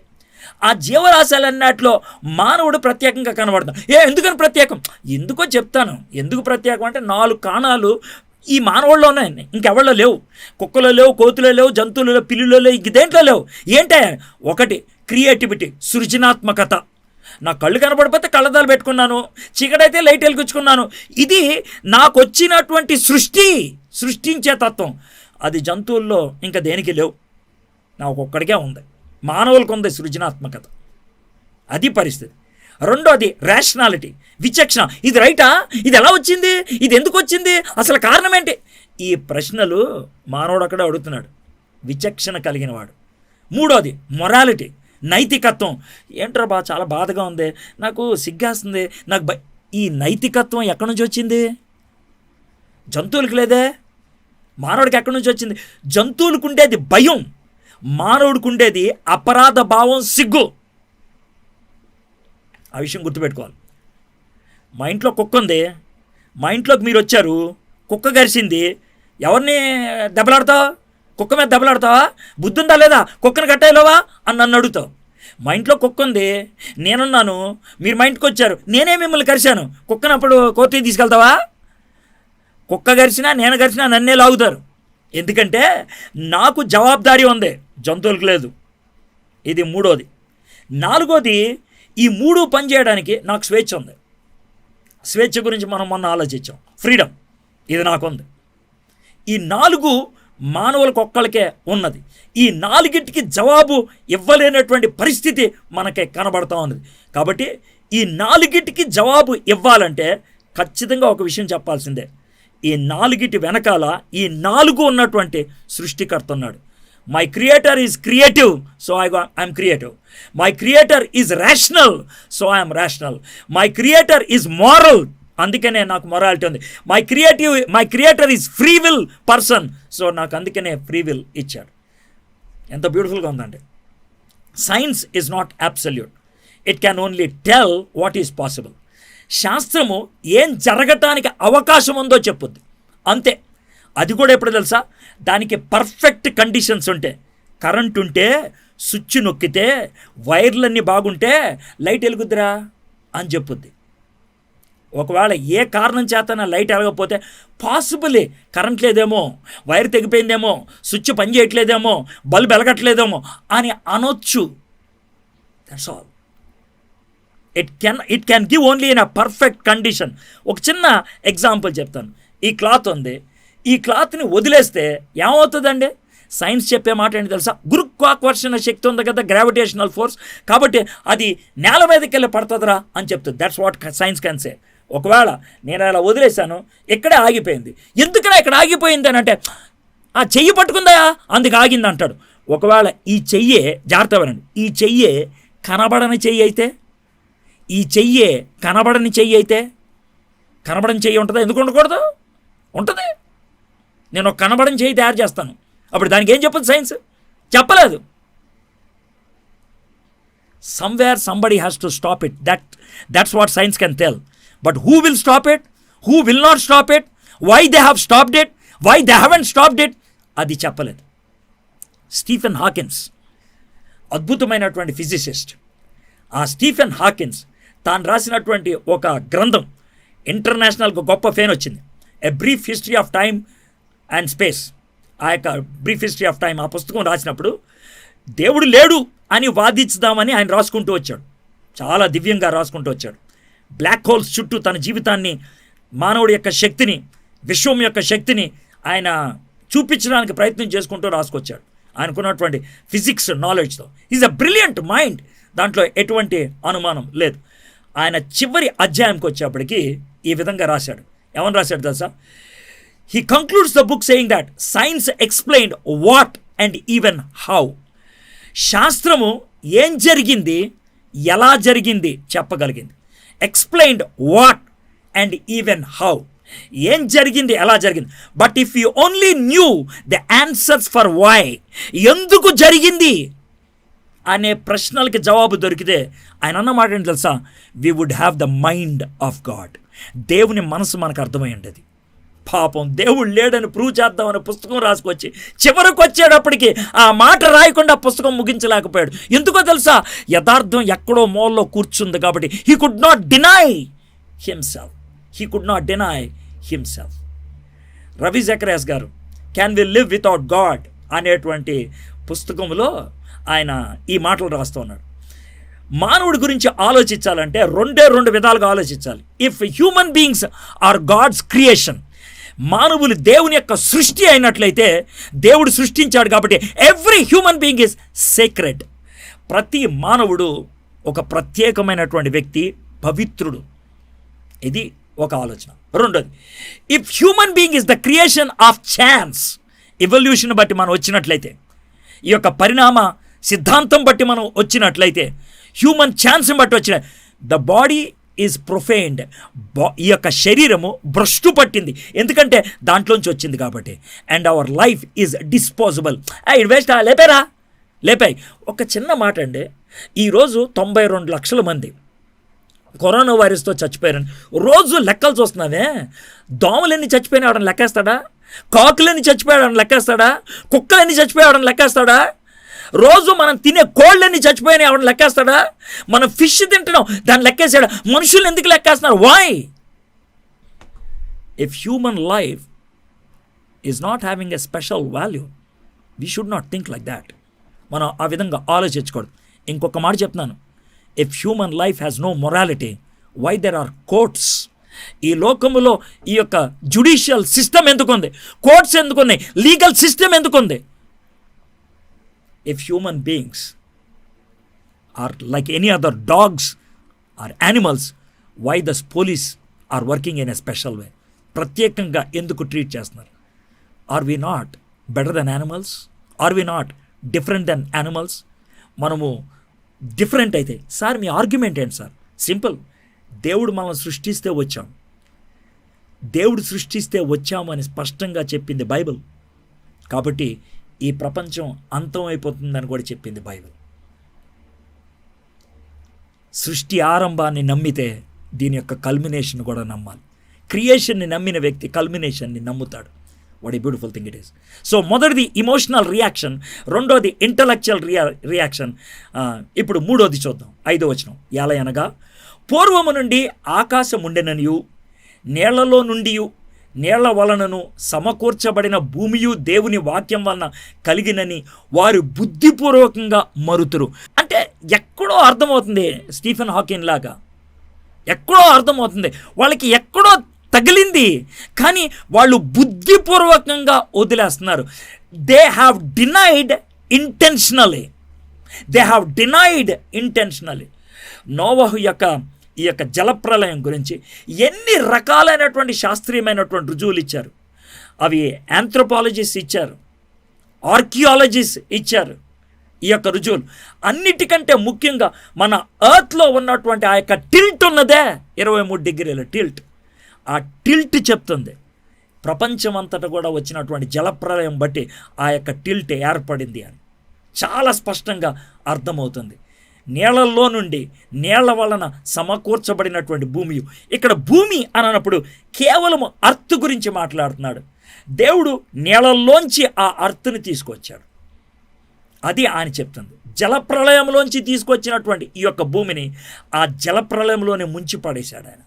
ఆ జీవరాశులన్నిటిలో మానవుడు ప్రత్యేకంగా కనబడతాం. ఎందుకని ప్రత్యేకం? ఎందుకో చెప్తాను. ఎందుకు ప్రత్యేకం అంటే 4 కాణాలు ఈ మానవుల్లో ఉన్నాయండి, ఇంకెవరిలో లేవు. కుక్కలో లేవు, కోతులో లేవు, జంతువులలో, పిల్లులో లేవు, ఇంక దేంట్లో లేవు. ఏంటే? ఒకటి క్రియేటివిటీ, సృజనాత్మకత. నా కళ్ళు కనబడిపోతే కళ్ళద్దాలు పెట్టుకున్నాను, చీకటైతే లైట్ వెలిగించుకున్నాను. ఇది నాకు వచ్చినటువంటి సృష్టించే తత్వం. అది జంతువుల్లో ఇంకా దేనికి లేవు, నాకు ఒక్కడికే ఉంది. మానవులకు ఉంది సృజనాత్మకత. అది పరిస్థితి. రెండోది రేషనాలిటీ, విచక్షణ. ఇది రైటా? ఇది ఎలా వచ్చింది? ఇది ఎందుకు వచ్చింది? అసలు కారణం ఏంటి? ఈ ప్రశ్నలు మానవుడు అక్కడ అడుగుతున్నాడు, విచక్షణ కలిగిన వాడు. మూడోది మొరాలిటీ, నైతికత్వం. ఏంట్రా చాలా బాధగా ఉంది, నాకు సిగ్గేస్తుంది, నాకు ఈ నైతికత్వం ఎక్కడి నుంచి వచ్చింది? జంతువులకు లేదే, మానవుడికి ఎక్కడి నుంచి వచ్చింది? జంతువులకు ఉండేది భయం, మానవుడికి ఉండేది అపరాధ భావం, సిగ్గు. ఆ విషయం గుర్తుపెట్టుకోవాలి. మా ఇంట్లో కుక్క ఉంది, మా ఇంట్లోకి మీరు వచ్చారు, కుక్క గరిచింది, ఎవరిని దెబ్బలాడతావు? కుక్క మీద దెబ్బలాడతావా? బుద్ధి ఉందా లేదా? కుక్కను కట్టేయలేవా అని నన్ను అడుగుతావు. మా ఇంట్లో కుక్క ఉంది, నేనున్నాను, మీరు మా ఇంటికి వచ్చారు, నేనే మిమ్మల్ని కరిశాను, కుక్కను అప్పుడు కోర్టుకి తీసుకెళ్తావా? కుక్క గరిచినా నేను గరిచినా నన్నే లాగుతారు. ఎందుకంటే నాకు జవాబుదారీ ఉంది, జంతువులకు లేదు. ఇది మూడోది. నాలుగోది, ఈ మూడు పని చేయడానికి నాకు స్వేచ్ఛ ఉంది. స్వేచ్ఛ గురించి మనం మొన్న ఆలోచించాం, ఫ్రీడమ్, ఇది నాకుంది. ఈ నాలుగు మానవులకు ఒక్కళ్ళకే ఉన్నది. ఈ నాలుగిటికి జవాబు ఇవ్వలేనటువంటి పరిస్థితి మనకే కనబడుతూ ఉన్నది. కాబట్టి ఈ నాలుగిటికి జవాబు ఇవ్వాలంటే ఖచ్చితంగా ఒక విషయం చెప్పాల్సిందే, ఈ నాలుగిటి వెనకాల ఈ నాలుగు ఉన్నటువంటి సృష్టికర్త ఉన్నాడు. My creator is creative, so I'm creative. My creator is rational, so I'm rational. My creator is moral, అందుకనే నాకు మొరాలిటీ ఉంది. My creator is free will person, so నాకు అందుకనే ఫ్రీ విల్ ఇచ్చాడు. ఎంత బ్యూటిఫుల్గా ఉందండి. Science is not absolute, it can only tell what is possible. శాస్త్రము ఏం జరగటానికి అవకాశం ఉందో చెప్పుద్ది, అంతే. అది కూడా ఎప్పుడు తెలుసా? దానికి పర్ఫెక్ట్ కండిషన్స్ ఉంటే, కరెంట్ ఉంటే, స్విచ్ నొక్కితే, వైర్లన్నీ బాగుంటే లైట్ వెలుగుద్దిరా అని చెప్పుద్ది. ఒకవేళ ఏ కారణం చేతన లైట్ వెలగకపోతే, పాసిబులే కరెంట్ లేదేమో, వైర్ తెగిపోయిందేమో, స్విచ్ పని చేయట్లేదేమో, బల్బ్ వెలగట్లేదేమో అని అనొచ్చు. That's all. It can give only in a perfect condition. ఒక చిన్న ఎగ్జాంపుల్ చెప్తాను. ఈ క్లాత్ ఉంది, ఈ క్లాత్ని వదిలేస్తే ఏమవుతుందండి? సైన్స్ చెప్పే మాట ఏంటి తెలుసా? గురుత్వాకర్షణ శక్తి ఉంది కదా, గ్రావిటేషనల్ ఫోర్స్, కాబట్టి అది నేల మీదకి వెళ్ళి పడుతుందిరా అని చెప్తుంది. That's what science can say. ఒకవేళ నేను అలా వదిలేశాను, ఇక్కడే ఆగిపోయింది. ఎందుకనే ఇక్కడ ఆగిపోయింది అని అంటే, ఆ చెయ్యి పట్టుకుందా అందుకు ఆగింది అంటాడు. ఒకవేళ ఈ చెయ్యే, జాగ్రత్త వినండి, ఈ చెయ్యే కనబడని చెయ్యి అయితే, ఈ చెయ్యే కనబడని చెయ్యి అయితే, కనబడని చెయ్యి ఉంటుందా? ఎందుకు ఉండకూడదు? ఉంటుంది. నేను ఒక కనబడని చెయ్యి తయారు చేస్తాను, అప్పుడు దానికి ఏం చెప్పదు సైన్స్? చెప్పలేదు. Somewhere somebody has to stop it. That's what science can tell. But who will stop it? Who will not stop it? Why they have stopped it? Why they haven't stopped it? అది చెప్పలేదు. Stephen Hawkins అద్భుతమైనటువంటి physicist. ఆ Stephen Hawkins తాను రాసినటువంటి ఒక గ్రంథం ఇంటర్నేషనల్గా గొప్ప ఫేన్ వచ్చింది, a brief history of time and space. ఆ యొక్క బ్రీఫ్ హిస్టరీ ఆఫ్ టైమ్, ఆ పుస్తకం రాసినప్పుడు దేవుడు లేడు అని వాదించుదామని ఆయన రాసుకుంటూ వచ్చాడు. చాలా దివ్యంగా రాసుకుంటూ వచ్చాడు. బ్లాక్ హోల్స్ చుట్టూ తన జీవితాన్ని, మానవుడి యొక్క శక్తిని, విశ్వం యొక్క శక్తిని ఆయన చూపించడానికి ప్రయత్నం చేసుకుంటూ రాసుకొచ్చాడు ఆయనకున్నటువంటి ఫిజిక్స్ నాలెడ్జ్తో. ఈజ్ అ బ్రిలియంట్ మైండ్, దాంట్లో ఎటువంటి అనుమానం లేదు. ఆయన చివరి అధ్యాయంకి వచ్చేప్పటికి ఈ విధంగా రాశాడు. ఏమని రాశాడు తెలుసా? He concludes the book saying that science explained what and even how. శాస్త్రము ఏం జరిగింది, ఎలా జరిగింది చెప్పగలిగింది. Explained what and even how, ఏం జరిగింది, ఎలా జరిగింది. But if you only knew the answers for why, ఎందుకు జరిగింది అనే ప్రశ్నలకి జవాబు దొరికితే, ఆయన అన్న మాట ఏంటి తెలుసా? We would have the mind of God. దేవుని మనసు మనకు అర్థమై ఉండేది. పాపం దేవుడు లేడని ప్రూవ్ చేద్దామని పుస్తకం రాసుకొచ్చి చివరికి వచ్చేటప్పటికి ఆ మాట రాయకుండా పుస్తకం ముగించలేకపోయాడు. ఎందుకో తెలుసా? యథార్థం ఎక్కడో మూలలో కూర్చుంది కాబట్టి. He could not deny himself. Ravi Zacharias గారు can we live without God అనేటువంటి పుస్తకంలో ఆయన ఈ మాటలు రాస్తూ ఉన్నాడు. మానవుడి గురించి ఆలోచించాలంటే రెండు విధాలుగా ఆలోచించాలి. If human beings are God's creation, మానవులు దేవుని యొక్క సృష్టి అయినట్లయితే, దేవుడు సృష్టించాడు కాబట్టి every human being is sacred. ప్రతి మానవుడు ఒక ప్రత్యేకమైనటువంటి వ్యక్తి, పవిత్రుడు. ఇది ఒక ఆలోచన. రెండోది, if human being is the creation of chance, evolution బట్టి మనం వచ్చినట్లయితే, ఈ యొక్క పరిణామ సిద్ధాంతం బట్టి మనం వచ్చినట్లయితే, హ్యూమన్ ఛాన్స్ని బట్టి వచ్చిన, ద బాడీ ఈజ్ ప్రొఫైన్డ్, ఈ యొక్క శరీరము భ్రష్టు పట్టింది, ఎందుకంటే దాంట్లోంచి వచ్చింది కాబట్టి. And our life is disposable. ఇది వేస్ట్, లేపాయి. ఒక చిన్న మాట అండి, ఈరోజు 92 లక్షల మంది కరోనా వైరస్తో చచ్చిపోయారని రోజు లెక్కలు చూస్తున్నావే. దోమలన్నీ చచ్చిపోయినాడని లెక్కేస్తాడా? కాకులన్నీ చచ్చిపోయాడని లెక్కేస్తాడా? కుక్కలన్నీ చచ్చిపోయాడని లెక్కేస్తాడా? రోజు మనం తినే కోళ్ళన్నీ చచ్చిపోయినా ఎవడని లెక్కేస్తాడా? మనం ఫిష్ తింటున్నాం, దాన్ని లెక్కేసాడా? మనుషులు ఎందుకు లెక్కేస్తున్నారు? Why? If human life is not having a special value, we should not think like that. మనం ఆ విధంగా ఆలోచించకూడదు. ఇంకొక మాట చెప్తున్నాను, if human life has no morality, why there are courts? ఈ లోకములో ఈ యొక్క జ్యుడిషియల్ సిస్టమ్ ఎందుకుంది? కోర్ట్స్ ఎందుకున్నాయి? లీగల్ సిస్టమ్ ఎందుకుంది? If human beings are like any other dogs or animals, why the police are working in a special way? ప్రత్యేకంగా ఎందుకు treat చేస్తున్నారు? Are we not better than animals? Are we not different than animals? మనము different అయితే, sir మీ argument ఏంటి sir? Simple, దేవుడు మనల్ని సృష్టిస్తే వచ్చాం, దేవుడు సృష్టిస్తే వచ్చాము అని స్పష్టంగా చెప్పింది బైబిల్. కాబట్టి ఈ ప్రపంచం అంతం అయిపోతుందని కూడా చెప్పింది బైబిల్. సృష్టి ఆరంభాన్ని నమ్మితే దీని యొక్క కల్మినేషన్ కూడా నమ్మాలి. క్రియేషన్ని నమ్మిన వ్యక్తి కల్మినేషన్ని నమ్ముతాడు. What a beautiful thing it is. So మొదటిది ఇమోషనల్ రియాక్షన్, రెండోది ఇంటలెక్చువల్ రియాక్షన్. ఇప్పుడు మూడోది చూద్దాం. 5వ వచనం, ఎలయనగా పూర్వము నుండి ఆకాశం ఉండెననియు, నీళ్లలో నుండి నీళ్ల వలనను సమకూర్చబడిన భూమియు దేవుని వాక్యం వలన కలిగినని వారు బుద్ధిపూర్వకంగా మరుతురు. అంటే ఎక్కడో అర్థమవుతుంది, స్టీఫెన్ హాకింగ్ లాగా ఎక్కడో అర్థమవుతుంది, వాళ్ళకి ఎక్కడో తగిలింది, కానీ వాళ్ళు బుద్ధిపూర్వకంగా వదిలేస్తున్నారు. They have denied intentionally. నోవహు యొక్క ఈ యొక్క జలప్రలయం గురించి ఎన్ని రకాలైనటువంటి శాస్త్రీయమైనటువంటి రుజువులు ఇచ్చారు. అవి ఆంథ్రోపాలజిస్ట్ ఇచ్చారు, ఆర్కియాలజిస్ట్ ఇచ్చారు. ఈ యొక్క రుజువులు అన్నిటికంటే ముఖ్యంగా మన ఎర్త్లో ఉన్నటువంటి ఆ యొక్క టిల్ట్ ఉన్నదే 23 డిగ్రీల టిల్ట్. ఆ టిల్ట్ చెప్తుంది ప్రపంచం అంతటా కూడా వచ్చినటువంటి జలప్రలయం బట్టి ఆ యొక్క టిల్ట్ ఏర్పడింది అని చాలా స్పష్టంగా అర్థమవుతుంది. నీళ్లలో నుండి నీళ్ల వలన సమకూర్చబడినటువంటి భూమి. ఇక్కడ భూమి అన్నప్పుడు కేవలం అర్త్ గురించి మాట్లాడుతున్నాడు. దేవుడు నీళ్లలోంచి ఆ అర్త్ని తీసుకొచ్చాడు, అది ఆయన చెప్తుంది. జలప్రలయంలోంచి తీసుకొచ్చినటువంటి ఈ యొక్క భూమిని ఆ జలప్రలయంలోనే ముంచి పడేశాడు ఆయన.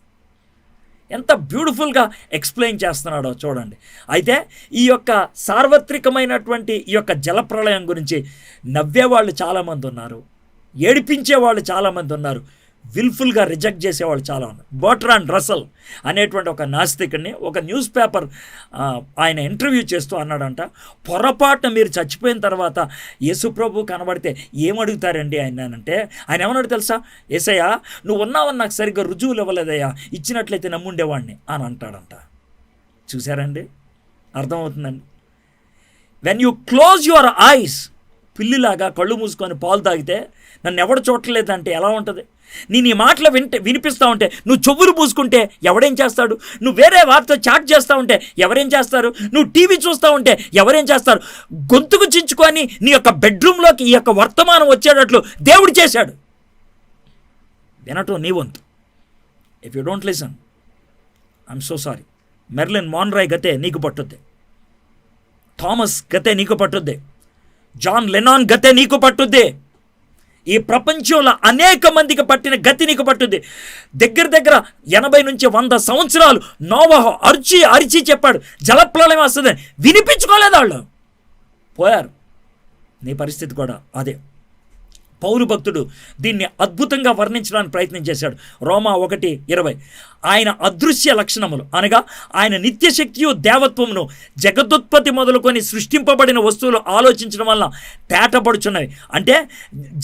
ఎంత బ్యూటిఫుల్గా ఎక్స్ప్లెయిన్ చేస్తున్నాడో చూడండి. అయితే ఈ యొక్క సార్వత్రికమైనటువంటి ఈ యొక్క జలప్రలయం గురించి నవ్వేవాళ్ళు చాలామంది ఉన్నారు, ఏడిపించేవాళ్ళు చాలామంది ఉన్నారు, విల్ఫుల్గా రిజెక్ట్ చేసేవాళ్ళు చాలా ఉన్నారు. బర్ట్రాండ్ రసల్ అనేటువంటి ఒక నాస్తికుడిని ఒక న్యూస్ పేపర్ ఆయన ఇంటర్వ్యూ చేస్తూ అన్నాడంట, పొరపాటున మీరు చచ్చిపోయిన తర్వాత యేసుప్రభు కనబడితే ఏమడుగుతారండి ఆయన అంటే, ఆయన ఏమన్నాడు తెలుసా? యేసయ్యా నువ్వు ఉన్నావని నాకు సరిగ్గా రుజువులు ఇవ్వలేదయ్యా, ఇచ్చినట్లయితే నమ్ముండేవాడిని అని అంటాడంట. చూసారండి, అర్థమవుతుందండి. When you close your eyes, పిల్లిలాగా కళ్ళు మూసుకొని పాలు తాగితే నన్ను ఎవడు చూడలేదంటే ఎలా ఉంటుంది? నేను ఈ మాటలు వినిపిస్తూ ఉంటే నువ్వు చెవులు పూసుకుంటే ఎవడేం చేస్తాడు? నువ్వు వేరే వారితో చాట్ చేస్తూ ఉంటే ఎవరేం చేస్తారు? నువ్వు టీవీ చూస్తూ ఉంటే ఎవరేం చేస్తారు? గొంతుకు చించుకొని నీ యొక్క బెడ్రూమ్లోకి ఈ యొక్క వర్తమానం వచ్చేటట్లు దేవుడు చేశాడు. వినటం నీ వంతు. If you don't listen, I'm so sorry. Marilyn Monroe గతే నీకు పట్టుద్ది, థామస్ గతే నీకు పట్టుద్ది, జాన్ లెనాన్ గతే నీకు పట్టుద్ది, ఈ ప్రపంచంలో అనేక మందికి పట్టిన గతి నీకు పట్టుద్ది. దగ్గర 80 నుంచి 100 సంవత్సరాలు నోవహు అరిచి చెప్పాడు జలప్రలయం వస్తుంది, వినిపించుకోలేదు వాళ్ళు, పోయారు. నీ పరిస్థితి కూడా అదే. పౌలు భక్తుడు దీన్ని అద్భుతంగా వర్ణించడానికి ప్రయత్నం చేశాడు. రోమా 1:20 ఆయన అదృశ్య లక్షణములు అనగా ఆయన నిత్యశక్తియు దేవత్వమును జగదుత్పత్తి మొదలుకొని సృష్టింపబడిన వస్తువులు ఆలోచించడం వల్ల తేటపడుచున్నవి. అంటే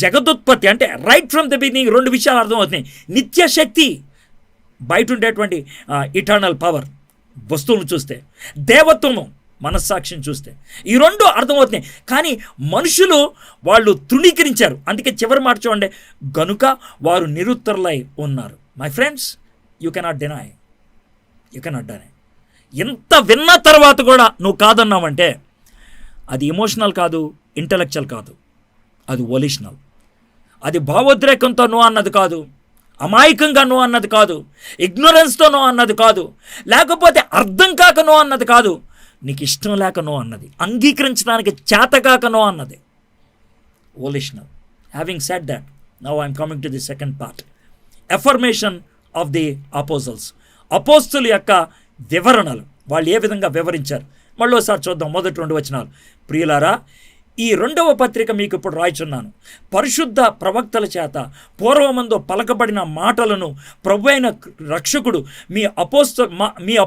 జగదుత్పత్తి అంటే రైట్ ఫ్రమ్ ద బిగినింగ్ 2 విషయాలు అర్థమవుతున్నాయి. నిత్యశక్తి బయట ఉండేటువంటి ఇటర్నల్ పవర్ వస్తువులను చూస్తే, దేవత్వము మనస్సాక్షిని చూస్తే ఈ రెండు అర్థమవుతున్నాయి. కానీ మనుషులు వాళ్ళు తృణీకరించారు. అందుకే చివరి మాట చూడండి, గనుక వారు నిరుత్తరులై ఉన్నారు. My friends, you cannot deny. ఎంత విన్న తర్వాత కూడా నువ్వు కాదన్నావంటే అది ఎమోషనల్ కాదు, ఇంటలెక్చువల్ కాదు, అది వొలిషనల్. అది భావోద్రేకంతో నువ్వు అన్నది కాదు, అమాయకంగా నువ్వు అన్నది కాదు, ఇగ్నోరెన్స్తో నువ్వు అన్నది కాదు, లేకపోతే అర్థం కాక నువ్వు అన్నది కాదు, నీకు ఇష్టం లేక నువ్వు అన్నది, అంగీకరించడానికి చేతకాక నువ్వు అన్నది, volitional. Having said that, now I'm coming to the second part, affirmation of the అపోజల్స్. అపోస్తుల యొక్క వివరణలు, వాళ్ళు ఏ విధంగా వివరించారు. మళ్ళీ ఒకసారి చూద్దాం మొదటి 2 వచనాలు. ప్రియులారా, ఈ 2వ పత్రిక మీకు ఇప్పుడు రాయిచున్నాను. పరిశుద్ధ ప్రవక్తల చేత పూర్వమందు పలకబడిన మాటలను ప్రభువైన రక్షకుడు మీ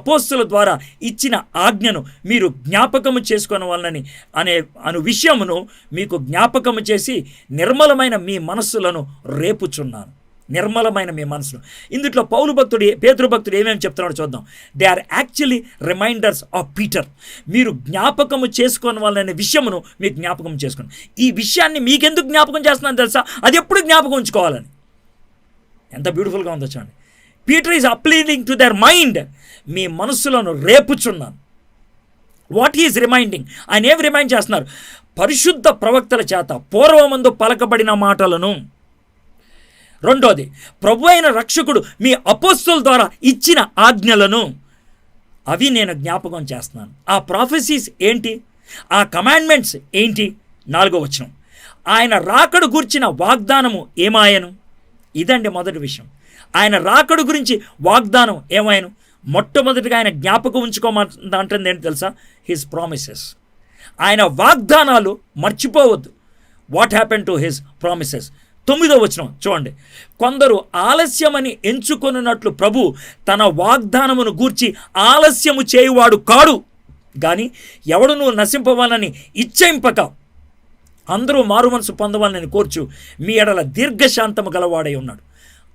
అపోస్తుల ద్వారా ఇచ్చిన ఆజ్ఞను మీరు జ్ఞాపకము చేసుకోవాలని అను విషయమును మీకు జ్ఞాపకము చేసి నిర్మలమైన మీ మనస్సులను రేపుచున్నాను. నిర్మలమైన మీ మనసును. ఇందులో పేతురు భక్తుడు ఏమేమి చెప్తున్నాడో చూద్దాం. They are actually reminders of Peter. మీరు జ్ఞాపకము చేసుకోని వాళ్ళనే విషయమును మీకు జ్ఞాపకం చేసుకోండి. ఈ విషయాన్ని మీకెందుకు జ్ఞాపకం చేస్తున్నాను తెలుసా? అది ఎప్పుడు జ్ఞాపకం ఉంచుకోవాలని. ఎంత బ్యూటిఫుల్గా ఉందో చూడండి. Peter is appealing to their mind. మీ మనస్సులను రేపుచున్నాను. What is reminding? ఆయన ఏమి రిమైండ్ చేస్తున్నారు? పరిశుద్ధ ప్రవక్తల చేత పూర్వమందు పలకబడిన మాటలను. రెండోది, ప్రభు అయిన రక్షకుడు మీ అపోస్తుల ద్వారా ఇచ్చిన ఆజ్ఞలను, అవి నేను జ్ఞాపకం చేస్తున్నాను. ఆ ప్రాఫెసీస్ ఏంటి? ఆ కమాండ్మెంట్స్ ఏంటి? 4వ వచనం, ఆయన రాకడు గురించిన వాగ్దానము ఏమాయను? ఇదండి మొదటి విషయం. ఆయన రాకడు గురించి వాగ్దానం ఏమాయను? మొట్టమొదటిగా ఆయన జ్ఞాపకం ఉంచుకోమంటుంది ఏంటి తెలుసా? His promises. ఆయన వాగ్దానాలు మర్చిపోవద్దు. What happen to his promises? 9వ వచనం చూడండి. కొందరు ఆలస్యమని ఎంచుకొనున్నట్లు ప్రభు తన వాగ్దానమును గూర్చి ఆలస్యము చేయువాడు కాడు కానీ ఎవడును నశింపవాలని ఇచ్చయింపక అందరూ మారుమనసు పొందవాలని కోర్చు మీ ఎడల దీర్ఘశాంతము గలవాడై ఉన్నాడు.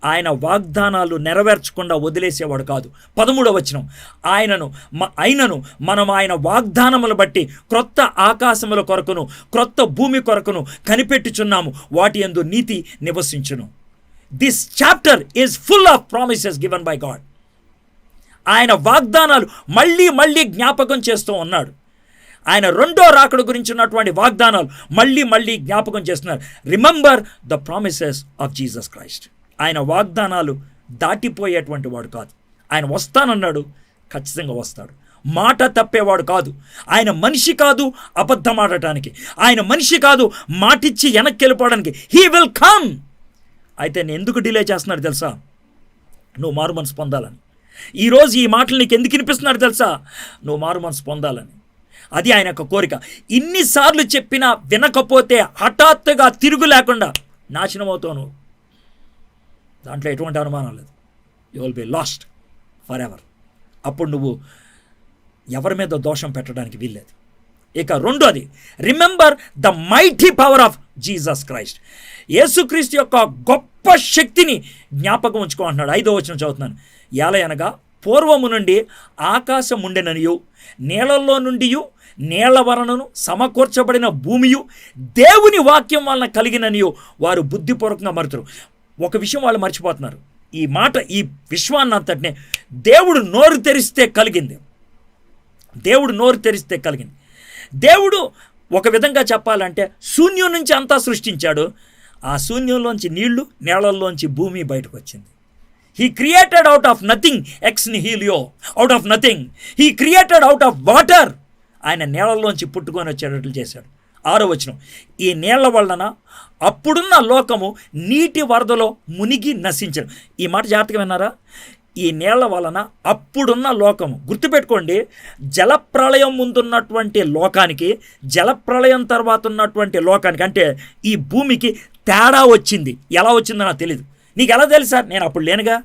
ఆయన వాగ్దానాలు నెరవేర్చకుండా వదిలేసేవాడు కాదు. 13వ వచనం, అయినను మనం ఆయన వాగ్దానములు బట్టి క్రొత్త ఆకాశముల కొరకును క్రొత్త భూమి కొరకును కనిపెట్టుచున్నాము, వాటి యందు నీతి నివసించును. This chapter is full of promises given by God. ఆయన వాగ్దానాలు మళ్ళీ మళ్ళీ జ్ఞాపకం చేస్తూ ఉన్నాడు. ఆయన రెండో రాకడ గురించి ఉన్నటువంటి వాగ్దానాలు మళ్ళీ మళ్ళీ జ్ఞాపకం చేస్తున్నారు. Remember the promises of Jesus Christ. ఆయన వాగ్దానాలు దాటిపోయేటువంటి వాడు కాదు. ఆయన వస్తానన్నాడు, ఖచ్చితంగా వస్తాడు. మాట తప్పేవాడు కాదు. ఆయన మనిషి కాదు అబద్ధం ఆడటానికి. ఆయన మనిషి కాదు మాటిచ్చి వెనక్కి వెళ్ళిపోవడానికి. He will come. అయితే నేను ఎందుకు డిలే చేస్తున్నాడు తెలుసా? నువ్వు మారు మనసు పొందాలని. ఈరోజు ఈ మాటలు నీకు ఎందుకు వినిపిస్తున్నాడు తెలుసా? నువ్వు మారు మనసు పొందాలని. అది ఆయన యొక్క కోరిక. ఇన్నిసార్లు చెప్పినా వినకపోతే హఠాత్తుగా తిరుగు లేకుండా నాశనం అవుతావు నువ్వు. దాంట్లో ఎటువంటి అనుమానం లేదు. You will be last for ever. అప్పుడు నువ్వు ఎవరి మీద దోషం పెట్టడానికి వీల్లేదు. ఇక రెండోది, remember the mighty power of Jesus Christ. యేసుక్రీస్తు యొక్క గొప్ప శక్తిని జ్ఞాపకం ఉంచుకో అంటున్నాడు. 5వ వచనం చదువుతున్నాను. ఏలయనగా పూర్వము నుండి ఆకాశం ఉండెననియు నీళ్ళల్లో నుండి నీళ్ల వలనను సమకూర్చబడిన భూమియు దేవుని వాక్యం వలన కలిగిననియు వారు బుద్ధిపూర్వకంగా మరుతురు. ఒక విషయం వాళ్ళు మర్చిపోతున్నారు. ఈ మాట, ఈ విశ్వాన్ని అంతటినే దేవుడు నోరు తెరిస్తే కలిగింది. దేవుడు నోరు తెరిస్తే కలిగింది. దేవుడు ఒక విధంగా చెప్పాలంటే శూన్యం నుంచి అంతా సృష్టించాడు. ఆ శూన్యంలోంచి నీళ్లు, నేలల్లోంచి భూమి బయటకు వచ్చింది. He created out of nothing ex nihilo, out of nothing. He created out of water. ఆయన నేలల్లోంచి పుట్టుకొని వచ్చేటట్లు చేశాడు. 6వ వచనం, ఈ నీళ్ల వలన అప్పుడున్న లోకము నీటి వరదలో మునిగి నశించను. ఈ మాట జాగ్రత్తగా విన్నారా? ఈ నీళ్ల వలన అప్పుడున్న లోకము. గుర్తుపెట్టుకోండి, జలప్రళయం ముందున్నటువంటి లోకానికి, జలప్రళయం తర్వాత ఉన్నటువంటి లోకానికి, అంటే ఈ భూమికి తేడా వచ్చింది. ఎలా వచ్చిందో నాకు తెలియదు. నీకు ఎలా తెలుసు సార్? నేను అప్పుడు లేనుగా,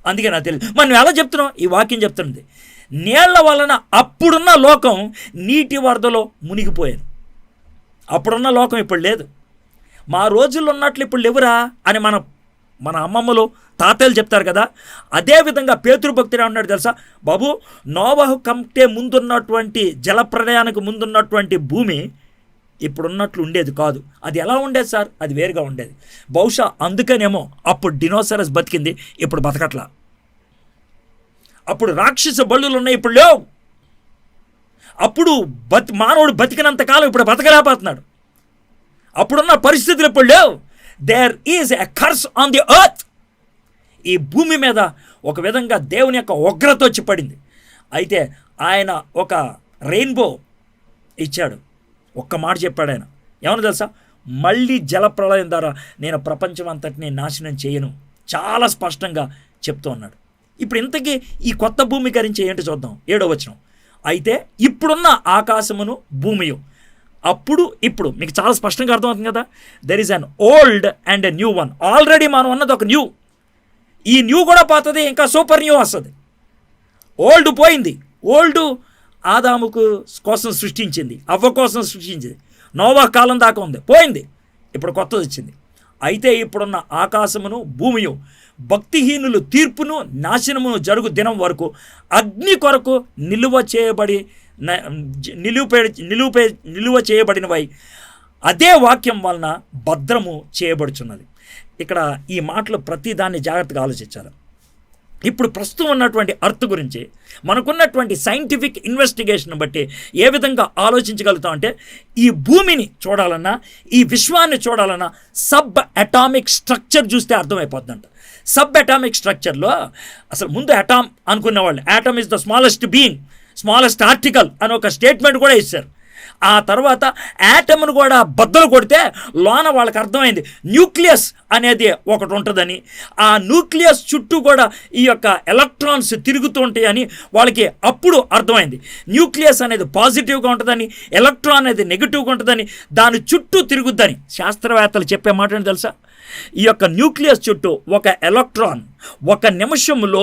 అందుకే నాకు తెలియదు. మరి నువ్వు ఎలా చెప్తున్నావు? ఈ వాక్యం చెప్తున్నది. నీళ్ల వలన అప్పుడున్న లోకం నీటి వరదలో మునిగిపోయాను. అప్పుడున్న లోకం ఇప్పుడు లేదు. మా రోజుల్లో ఉన్నట్లు ఇప్పుడు లేవురా అని మనం మన అమ్మమ్మలు తాతయ్యలు చెప్తారు కదా, అదేవిధంగా పేతురు భక్తుడు అన్నాడు తెలుసా, బాబు నోవహు కంటే ముందున్నటువంటి జలప్రళయానికి ముందున్నటువంటి భూమి ఇప్పుడున్నట్లు ఉండేది కాదు. అది ఎలా ఉండేది సార్? అది వేరుగా ఉండేది. బహుశా అందుకనేమో అప్పుడు డినోసరస్ బతికింది, ఇప్పుడు బతకట్లా. అప్పుడు రాక్షస బలులు ఉన్నాయి, ఇప్పుడు లేవు. అప్పుడు మానవుడు బతికినంతకాలం ఇప్పుడు బతకలేకపోతున్నాడు. అప్పుడున్న పరిస్థితులు ఇప్పుడు లేవు. There is a curse on the earth. ఈ భూమి మీద ఒక విధంగా దేవుని యొక్క ఉగ్రత వచ్చి పడింది. అయితే ఆయన ఒక రెయిన్బో ఇచ్చాడు. ఒక్క మాట చెప్పాడు ఆయన, ఏమన్నా తెలుసా, మళ్ళీ జలప్రళయం ద్వారా నేను ప్రపంచం అంతటిని నాశనం చేయను, చాలా స్పష్టంగా చెప్తూ ఉన్నాడు. ఇప్పుడు ఇంతకీ ఈ కొత్త భూమి గురించి ఏంటి చూద్దాం. 7వ వచనం, అయితే ఇప్పుడున్న ఆకాశమును భూమియు అప్పుడు ఇప్పుడు మీకు చాలా స్పష్టంగా అర్థమవుతుంది కదా. There is an old and a new one. Already మనం అన్నది ఒక న్యూ, ఈ న్యూ కూడా పోతుంది, ఇంకా సూపర్ న్యూ వస్తుంది. ఓల్డ్ పోయింది. ఓల్డ్ ఆదాముకు కోసం సృష్టించింది, అవ్వ కోసం సృష్టించింది, నోవా కాలం దాకా ఉంది, పోయింది. ఇప్పుడు కొత్తది వచ్చింది. అయితే ఇప్పుడున్న ఆకాశమును భూమియు భక్తిహీనులు తీర్పును నాశనమును జరుగు దినం వరకు అగ్ని కొరకు నిలువ చేయబడినవై అదే వాక్యం వలన భద్రము చేయబడుచున్నది. ఇక్కడ ఈ మాటలు ప్రతి దాన్ని జాగ్రత్తగా ఆలోచించాలి. ఇప్పుడు ప్రస్తుతం ఉన్నటువంటి అర్త్ గురించి మనకున్నటువంటి సైంటిఫిక్ ఇన్వెస్టిగేషన్ బట్టి ఏ విధంగా ఆలోచించగలుగుతాం అంటే, ఈ భూమిని చూడాలన్నా, ఈ విశ్వాన్ని చూడాలన్నా సబ్ అటామిక్ స్ట్రక్చర్ చూస్తే అర్థమైపోద్దంట. సబ్ అటామిక్ స్ట్రక్చర్లో అసలు ముందు అటామ్ అనుకునేవాళ్ళు, atom is the smallest being, smallest article అని ఒక స్టేట్మెంట్ కూడా ఇచ్చారు. ఆ తర్వాత యాటమ్ను కూడా బద్దలు కొడితే లోన వాళ్ళకి అర్థమైంది న్యూక్లియస్ అనేది ఒకటి ఉంటుందని, ఆ న్యూక్లియస్ చుట్టూ కూడా ఈ యొక్క ఎలక్ట్రాన్స్ తిరుగుతూ ఉంటాయని వాళ్ళకి అప్పుడు అర్థమైంది. న్యూక్లియస్ అనేది పాజిటివ్గా ఉంటుందని, ఎలక్ట్రాన్ అనేది నెగిటివ్గా ఉంటుందని, దాని చుట్టూ తిరుగుద్దని శాస్త్రవేత్తలు చెప్పే మాట ఏంటి తెలుసా, ఈ యొక్క న్యూక్లియస్ చుట్టూ ఒక ఎలక్ట్రాన్ ఒక నిమిషంలో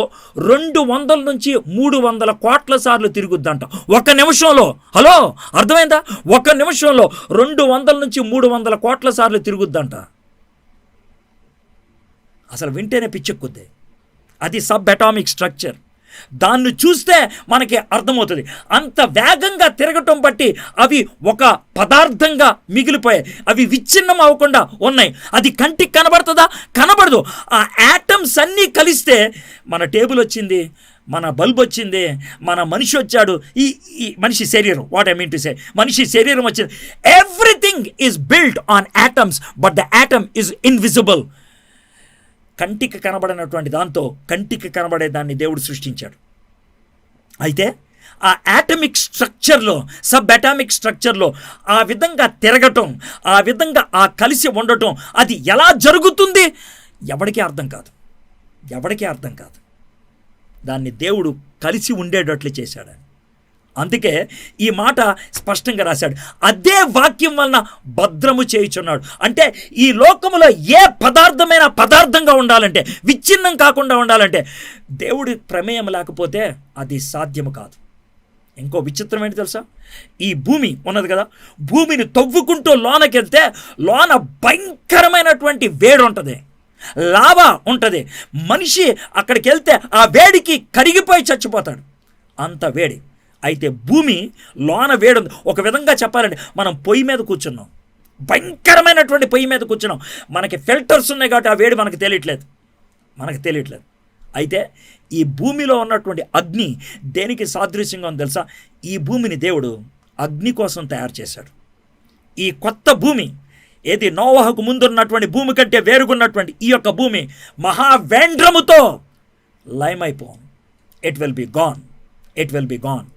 200 నుంచి 300 కోట్ల సార్లు తిరుగుద్దంట. ఒక నిమిషంలో. హలో, అర్థమైందా? ఒక నిమిషంలో 200 నుంచి 300 కోట్ల సార్లు తిరుగుద్దంట. అసలు వింటేనే పిచ్చెక్కుద్ది. అది సబ్ అటామిక్ స్ట్రక్చర్. దాన్ని చూస్తే మనకి అర్థమవుతుంది. అంత వేగంగా తిరగటం బట్టి అవి ఒక పదార్థంగా మిగిలిపోయాయి, అవి విచ్ఛిన్నం అవ్వకుండా ఉన్నాయి. అది కంటికి కనబడుతుందా? కనబడదు. ఆ యాటమ్స్ అన్నీ కలిస్తే మన టేబుల్ వచ్చింది, మన బల్బ్ వచ్చింది, మన మనిషి వచ్చాడు, ఈ మనిషి శరీరం, what I mean to say, మనిషి శరీరం వచ్చింది. Everything is built on atoms, but the atom is invisible. కంటికి కనబడినటువంటి దాంతో కంటికి కనబడే దాన్ని దేవుడు సృష్టించాడు. అయితే ఆ యాటమిక్ స్ట్రక్చర్లో, సబ్ అటామిక్ స్ట్రక్చర్లో ఆ విధంగా తిరగటం, ఆ విధంగా ఆ కలిసి ఉండటం, అది ఎలా జరుగుతుంది ఎవరికీ అర్థం కాదు, ఎవరికీ అర్థం కాదు. దాన్ని దేవుడు కలిసి ఉండేటట్లు చేశాడు. అందుకే ఈ మాట స్పష్టంగా రాశాడు, అదే వాక్యం వలన భద్రము చేయుచున్నాడు. అంటే ఈ లోకములో ఏ పదార్థమైన పదార్థంగా ఉండాలంటే, విచ్ఛిన్నం కాకుండా ఉండాలంటే దేవుడి ప్రమేయం లేకపోతే అది సాధ్యము కాదు. ఇంకో విచిత్రం ఏంటి తెలుసా, ఈ భూమి ఉన్నది కదా, భూమిని తవ్వుకుంటూ లోనకెళ్తే లోన భయంకరమైనటువంటి వేడి ఉంటుంది, లావా ఉంటుంది. మనిషి అక్కడికి వెళ్తే ఆ వేడికి కరిగిపోయి చచ్చిపోతాడు, అంత వేడి. అయితే భూమి లోన వేడి ఉంది. ఒక విధంగా చెప్పాలంటే మనం పొయ్యి మీద కూర్చున్నాం, భయంకరమైనటువంటి పొయ్యి మీద కూర్చున్నాం. మనకి ఫిల్టర్స్ ఉన్నాయి కాబట్టి ఆ వేడి మనకు తెలియట్లేదు. అయితే ఈ భూమిలో ఉన్నటువంటి అగ్ని దేనికి సాదృశ్యంగా ఉంది తెలుసా? ఈ భూమిని దేవుడు అగ్ని కోసం తయారు చేశాడు. ఈ కొత్త భూమి ఏది నోవహుకు ముందున్నటువంటి భూమి కంటే వేరుగున్నటువంటి ఈ యొక్క భూమి మహావేంద్రముతో లయమైపోను. It will be gone.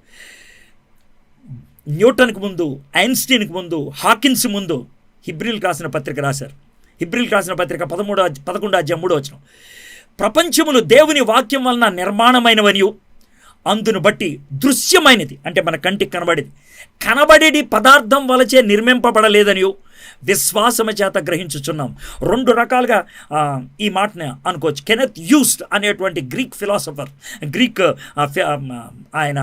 న్యూటన్కి ముందు, ఐన్స్టీన్కి ముందు, హాకిన్స్ ముందు హిబ్రీలకు రాసిన పత్రిక రాశారు. హిబ్రీలకు రాసిన పత్రిక 11:3 ప్రపంచములు దేవుని వాక్యం వలన నిర్మాణమైనవనియు అందును బట్టి దృశ్యమైనది, అంటే మన కంటికి కనబడేది పదార్థం వలచే నిర్మింపబడలేదనియు విశ్వాసము చేత గ్రహించుచున్నాం. 2 రకాలుగా ఈ మాటని అనుకోవచ్చు. కెనెత్ యూస్ట్ అనేటువంటి గ్రీక్ ఫిలాసఫర్, గ్రీక్ ఆయన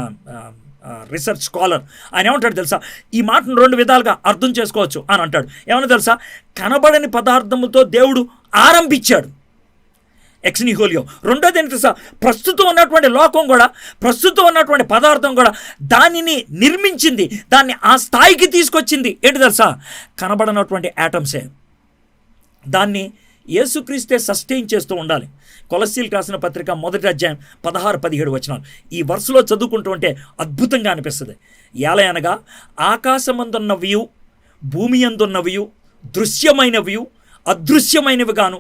రీసెర్చ్ స్కాలర్, ఆయన ఏమంటాడు తెలుసా, ఈ మాటను 2 విధాలుగా అర్థం చేసుకోవచ్చు అని అంటాడు. ఏమన్నా తెలుసా, కనబడని పదార్థముతో దేవుడు ఆరంభించాడు. ఎక్స్ నిహోలియో. రెండోది ఏంటి తెలుసా, ప్రస్తుతం ఉన్నటువంటి లోకం కూడా, ప్రస్తుతం ఉన్నటువంటి పదార్థం కూడా దానిని నిర్మించింది, దాన్ని ఆ స్థాయికి తీసుకొచ్చింది ఏంటి తెలుసా, కనబడనటువంటి యాటమ్సే. దాన్ని యేసుక్రీస్తే సస్టైన్ చేస్తూ ఉండాలి. కొలస్సీలకు రాసిన పత్రిక 1వ అధ్యాయం 16-17 వచనాలు ఈ వరుసలో చదువుకుంటూ ఉంటే అద్భుతంగా అనిపిస్తుంది. ఏలయనగా ఆకాశమందున్నవియు భూమి అందున్నవియు దృశ్యమైనవియు అదృశ్యమైనవిగాను,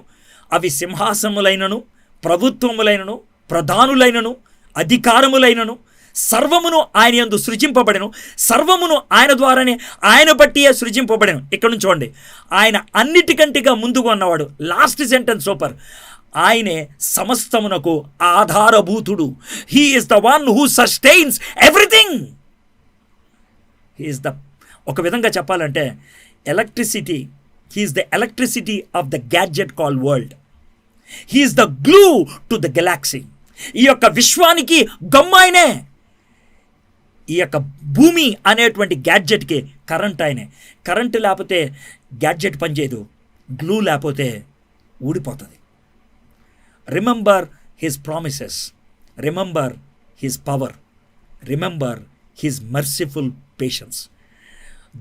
అవి సింహాసములైనను ప్రభుత్వములైనను ప్రధానులైనను అధికారములైనను సర్వమును ఆయన యందు సృజింపబడెను, సర్వమును ఆయన ద్వారానే ఆయన బట్టియే సృజింపబడెను. ఇక్కడ నుంచి చూడండి, ఆయన అన్నిటికంటిగా ముందుగా ఉన్నవాడు. Last sentence super. ఆయనే సమస్తమునకు ఆధారభూతుడు. He is the one who sustains everything. He is the, ఒక విధంగా చెప్పాలంటే electricity, he is the electricity of the gadget call world. He is the glue to the galaxy. ఈ యొక్క విశ్వానికి గమ్మాయనే. ఈ యొక్క భూమి అనేటువంటి గ్యాడ్జెట్కి కరెంట్ ఆయనే. కరెంటు లేకపోతే గ్యాడ్జెట్ పనిచేయదు, గ్లూ లేకపోతే ఊడిపోతుంది. Remember his promises, remember his power, remember his merciful patience.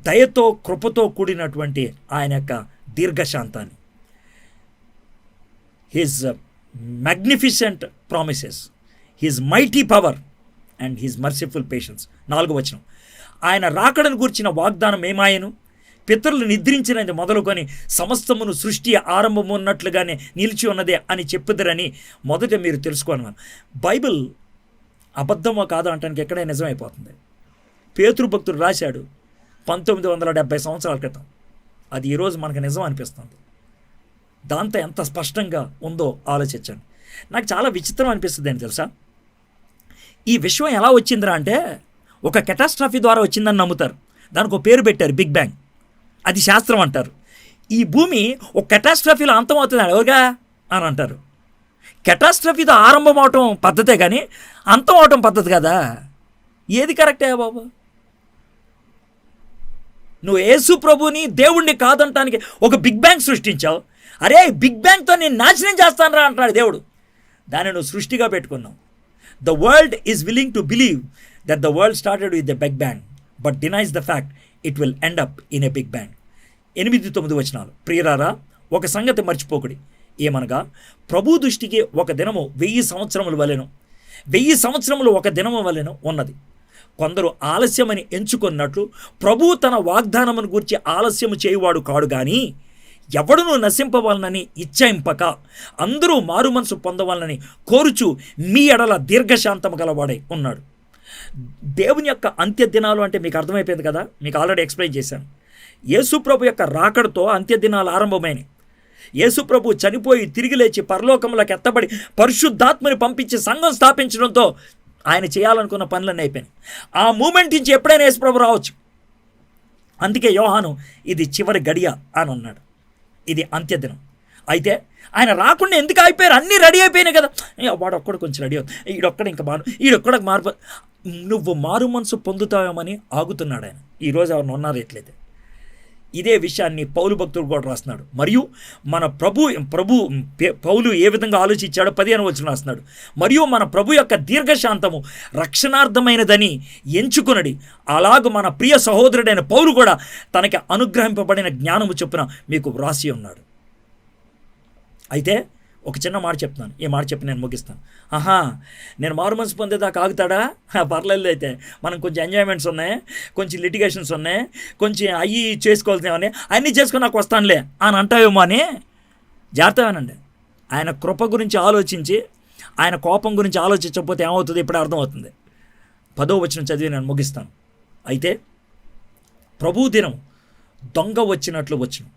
దయతో కృపతో కూడినటువంటి ఆయన యొక్క దీర్ఘశాంతాన్ని, his magnificent promises, his mighty power and his merciful patience. 4వ వచనం, ఆయన రాకడను గూర్చిన వాగ్దానం ఏమాయను, పితరులు నిద్రించినది మొదలుకొని సమస్తమును సృష్టి ఆరంభము ఉన్నట్లుగానే నిలిచి ఉన్నదే అని చెప్పుదరని మొదట మీరు తెలుసుకోను. బైబిల్ అబద్ధమో కాదో అంటానికి ఎక్కడే నిజమైపోతుంది. పేతురు భక్తుడు రాశాడు 1970 సంవత్సరాల క్రితం. అది ఈరోజు మనకు నిజం అనిపిస్తుంది. దాంతో ఎంత స్పష్టంగా ఉందో ఆలోచించండి. నాకు చాలా విచిత్రం అనిపిస్తుంది అని తెలుసా, ఈ విశ్వం ఎలా వచ్చిందిరా అంటే ఒక కెటాస్ట్రఫీ ద్వారా వచ్చిందని నమ్ముతారు. దానికి ఒక పేరు పెట్టారు, బిగ్ బ్యాంగ్. అది శాస్త్రం అంటారు. ఈ భూమి ఒక కెటాస్ట్రఫీలో అంతం అవుతుంది ఎవరుగా అని అంటారు. కెటాస్ట్రఫీతో ఆరంభం అవటం పద్ధతే కానీ అంతం అవటం పద్ధతి కదా. ఏది కరెక్టే బాబు? నువ్వు యేసు ప్రభుని దేవుణ్ణి కాదంటానికి ఒక బిగ్ బ్యాంగ్ సృష్టించావు. అరే బిగ్ బ్యాంగ్తో నేను నాశనం చేస్తానరా అంటున్నాడు దేవుడు. దాన్ని నువ్వు సృష్టిగా పెట్టుకున్నావు. The world is willing to believe that the world started with a big bang, but denies the fact it will end up in a big bang. 8-9 వచనాలు. ప్రియరారా, ఒక సంగతి మర్చిపోకుడి, ఏమనగా ప్రభు దృష్టికి ఒక దినము 1000 సంవత్సరముల వలెను, 1000 సంవత్సరములు ఒక దినము వలెను ఉన్నది. కొందరు ఆలస్యమని ఎంచుకున్నట్లు ప్రభు తన వాగ్దానమును గూర్చి ఆలస్యము చేయువాడు కాడు గాని, ఎవడును నశింపవాలనని ఇచ్ఛయింపక అందరూ మారు మనసు పొందవాలని కోరుచు మీ ఎడల దీర్ఘశాంతము గలవాడై ఉన్నాడు. దేవుని యొక్క అంత్య దినాలు అంటే మీకు అర్థమైపోయింది కదా, మీకు ఆల్రెడీ ఎక్స్ప్లెయిన్ చేశాను. యేసుప్రభు యొక్క రాకడతో అంత్య దినాలు ఆరంభమైనవి. యేసుప్రభు చనిపోయి తిరిగి లేచి పరలోకములకు ఎత్తబడి పరిశుద్ధాత్మని పంపించి సంఘం స్థాపించడంతో ఆయన చేయాలనుకున్న పనులన్నీ అయిపోయినాయి. ఆ మూమెంట్ నుంచి ఎప్పుడైనా యేసుప్రభు రావచ్చు. అందుకే యోహాను ఇది చివరి గడియ అని అన్నాడు, ఇది అంత్యదినం. అయితే ఆయన రాకుండా ఎందుకు అయిపోయారు? అన్నీ రెడీ అయిపోయినాయి కదా. వాడు ఒక్కడు కొంచెం రెడీ అవుతుంది, ఈడొక్కడ ఇంకా ఈడొక్కడికి మార్పు. నువ్వు మారు మనసు పొందుతావేమని ఆగుతున్నాడు ఆయన. ఈరోజు ఎవరిని ఉన్నారు ఎట్లయితే. ఇదే విషయాన్ని పౌలు భక్తుడు కూడా రాస్తున్నాడు. మరియు మన పౌలు ఏ విధంగా ఆలోచించాడో 15వ వచనం రాస్తున్నాడు. మరియు మన ప్రభు యొక్క దీర్ఘశాంతము రక్షణార్థమైనదని ఎంచుకునడి, అలాగూ మన ప్రియ సహోదరుడైన పౌలు కూడా తనకి అనుగ్రహింపబడిన జ్ఞానము చొప్పున మీకు వ్రాసి ఉన్నాడు. అయితే ఒక చిన్న మాట చెప్తున్నాను, ఈ మాట చెప్పి నేను ముగిస్తాను. నేను మారు మనసు పొందేదాకా ఆగుతాడా? పర్లేదు. అయితే మనం కొంచెం ఎంజాయ్మెంట్స్ ఉన్నాయి, కొంచెం లిటిగేషన్స్ ఉన్నాయి, కొంచెం అవి చేసుకోవాల్సినవన్నీ అన్నీ చేసుకుని నాకు వస్తానులే అని అంటావేమో అని జాగ్రత్తగానండి. ఆయన కృప గురించి ఆలోచించి ఆయన కోపం గురించి ఆలోచించకపోతే ఏమవుతుంది ఇప్పుడు అర్థమవుతుంది. 10వ వచనం చదివి నేను ముగిస్తాను. అయితే ప్రభు దినం దొంగ వచ్చినట్లు వచ్చును.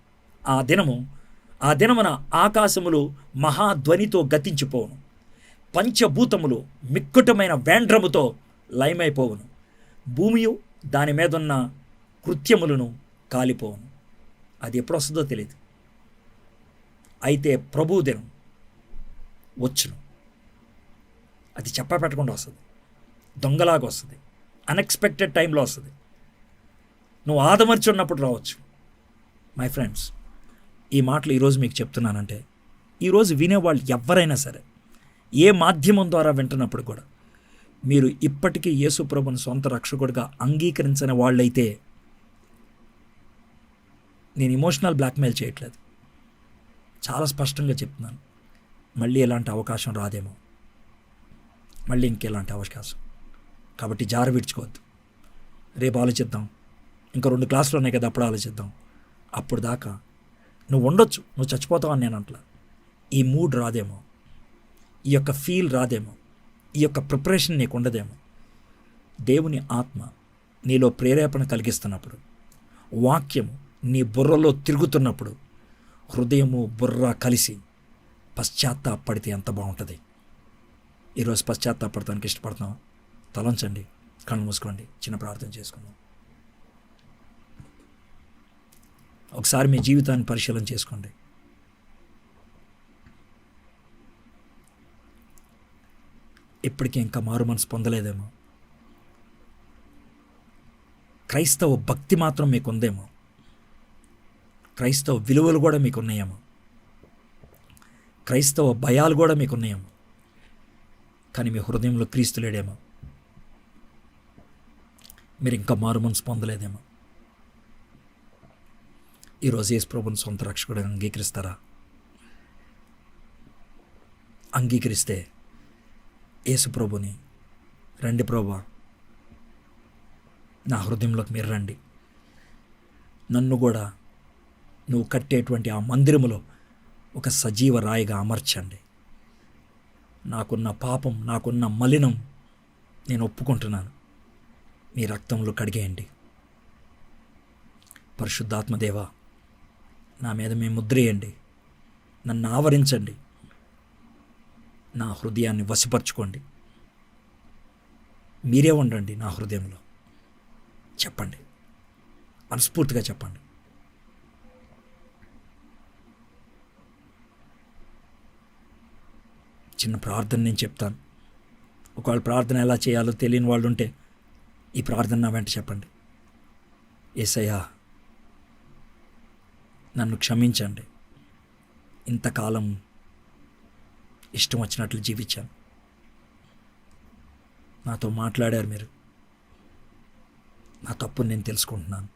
ఆ దినమున ఆకాశములు మహాధ్వనితో గతించిపోవును, పంచభూతములు మిక్కుటమైన వేండ్రముతో లయమైపోవును, భూమియు దాని మీదున్న కృత్యములను కాలిపోవును. అది ఎప్పుడు వస్తుందో తెలియదు. అయితే ప్రభు దినం వచ్చును. అది చెప్పపెట్టకుండా వస్తుంది, దొంగలాగా వస్తుంది, అన్ఎక్స్పెక్టెడ్ టైంలో వస్తుంది. నువ్వు ఆదమర్చి ఉన్నప్పుడు రావచ్చు. మై ఫ్రెండ్స్, ఈ మాటలు ఈరోజు మీకు చెప్తున్నానంటే ఈరోజు వినేవాళ్ళు ఎవరైనా సరే, ఏ మాధ్యమం ద్వారా వింటున్నప్పుడు కూడా మీరు ఇప్పటికీ యేసు ప్రభుని సొంత రక్షకుడిగా అంగీకరించిన వాళ్ళైతే, నేను ఎమోషనల్ బ్లాక్మెయిల్ చేయట్లేదు, చాలా స్పష్టంగా చెప్తున్నాను, మళ్ళీ ఎలాంటి అవకాశం రాదేమో, మళ్ళీ ఇంకెలాంటి అవకాశం. కాబట్టి జారు విడుచుకోవద్దు. రేపు ఆలోచిద్దాం, ఇంకా 2 క్లాసులు ఉన్నాయి కదా, అప్పుడు ఆలోచిద్దాం. అప్పుడు దాకా నువ్వు ఉండొచ్చు, నువ్వు చచ్చిపోతావు అని నేను అంటలా. ఈ మూడ్ రాదేమో, ఈ యొక్క ఫీల్ రాదేమో, ఈ యొక్క ప్రిపరేషన్ నీకు ఉండదేమో. దేవుని ఆత్మ నీలో ప్రేరేపణ కలిగిస్తున్నప్పుడు, వాక్యము నీ బుర్రలో తిరుగుతున్నప్పుడు, హృదయము బుర్ర కలిసి పశ్చాత్తాపడితే ఎంత బాగుంటుంది. ఈరోజు పశ్చాత్తాపడటానికి ఇష్టపడుతున్నాం. తలంచండి, కళ్ళు మూసుకోండి, చిన్న ప్రార్థన చేసుకుందాం. ఒకసారి మీ జీవితాన్ని పరిశీలన చేసుకోండి. ఇప్పటికీ ఇంకా మారు మనసు పొందలేదేమో, క్రైస్తవ భక్తి మాత్రం మీకుందేమో, క్రైస్తవ విలువలు కూడా మీకున్నాయేమో, క్రైస్తవ భయాలు కూడా మీకున్నాయేమో, కానీ మీ హృదయంలో క్రీస్తు లేడేమో, మీరు ఇంకా మారు మనసు పొందలేదేమో. ఈరోజు యేసు ప్రభుని సొంత రక్షకుడిగా అంగీకరిస్తారా? అంగీకరిస్తే యేసు ప్రభుని, రండి ప్రభువా, నా హృదయంలోకి మీరు రండి, నన్ను కూడా నువ్వు కట్టేటువంటి ఆ మందిరములో ఒక సజీవ రాయిగా అమర్చండి. నాకున్న పాపం, నాకున్న మలినం నేను ఒప్పుకుంటున్నాను, మీ రక్తంలో కడిగేయండి. పరిశుద్ధాత్మదేవా, నా మీద మీ ముద్రేయండి, నన్ను ఆవరించండి, నా హృదయాన్ని వశపరచుకోండి. మీరే ఉండండి నా హృదయంలో. చెప్పండి, మనస్ఫూర్తిగా చెప్పండి. చిన్న ప్రార్థన నేను చెప్తాను. ఒకవేళ ప్రార్థన ఎలా చేయాలో తెలియని వాళ్ళు ఉంటే ఈ ప్రార్థన నా వెంట చెప్పండి. యేసయ్యా, నన్ను క్షమించండి, ఇంతకాలం ఇష్టం వచ్చినట్లు జీవించాను, నాతో మాట్లాడారు మీరు, నా తప్పుని నేను తెలుసుకుంటున్నాను,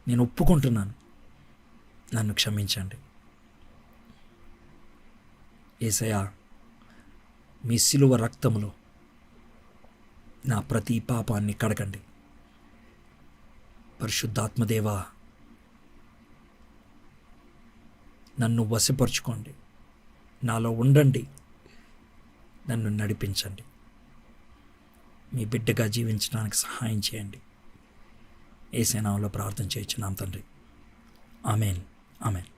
నేను ఒప్పుకుంటున్నాను, నన్ను క్షమించండి. యేసయ్యా, మీ శిలువ రక్తములో నా ప్రతి పాపాన్ని కడగండి. పరిశుద్ధాత్మదేవా, నన్ను వశపరుచుకోండి, నాలో ఉండండి, నన్ను నడిపించండి, మీ బిడ్డగా జీవించడానికి సహాయం చేయండి. యేసు నామములో ప్రార్థన చేయించున్నాం తండ్రి. ఆమేన్, ఆమేన్.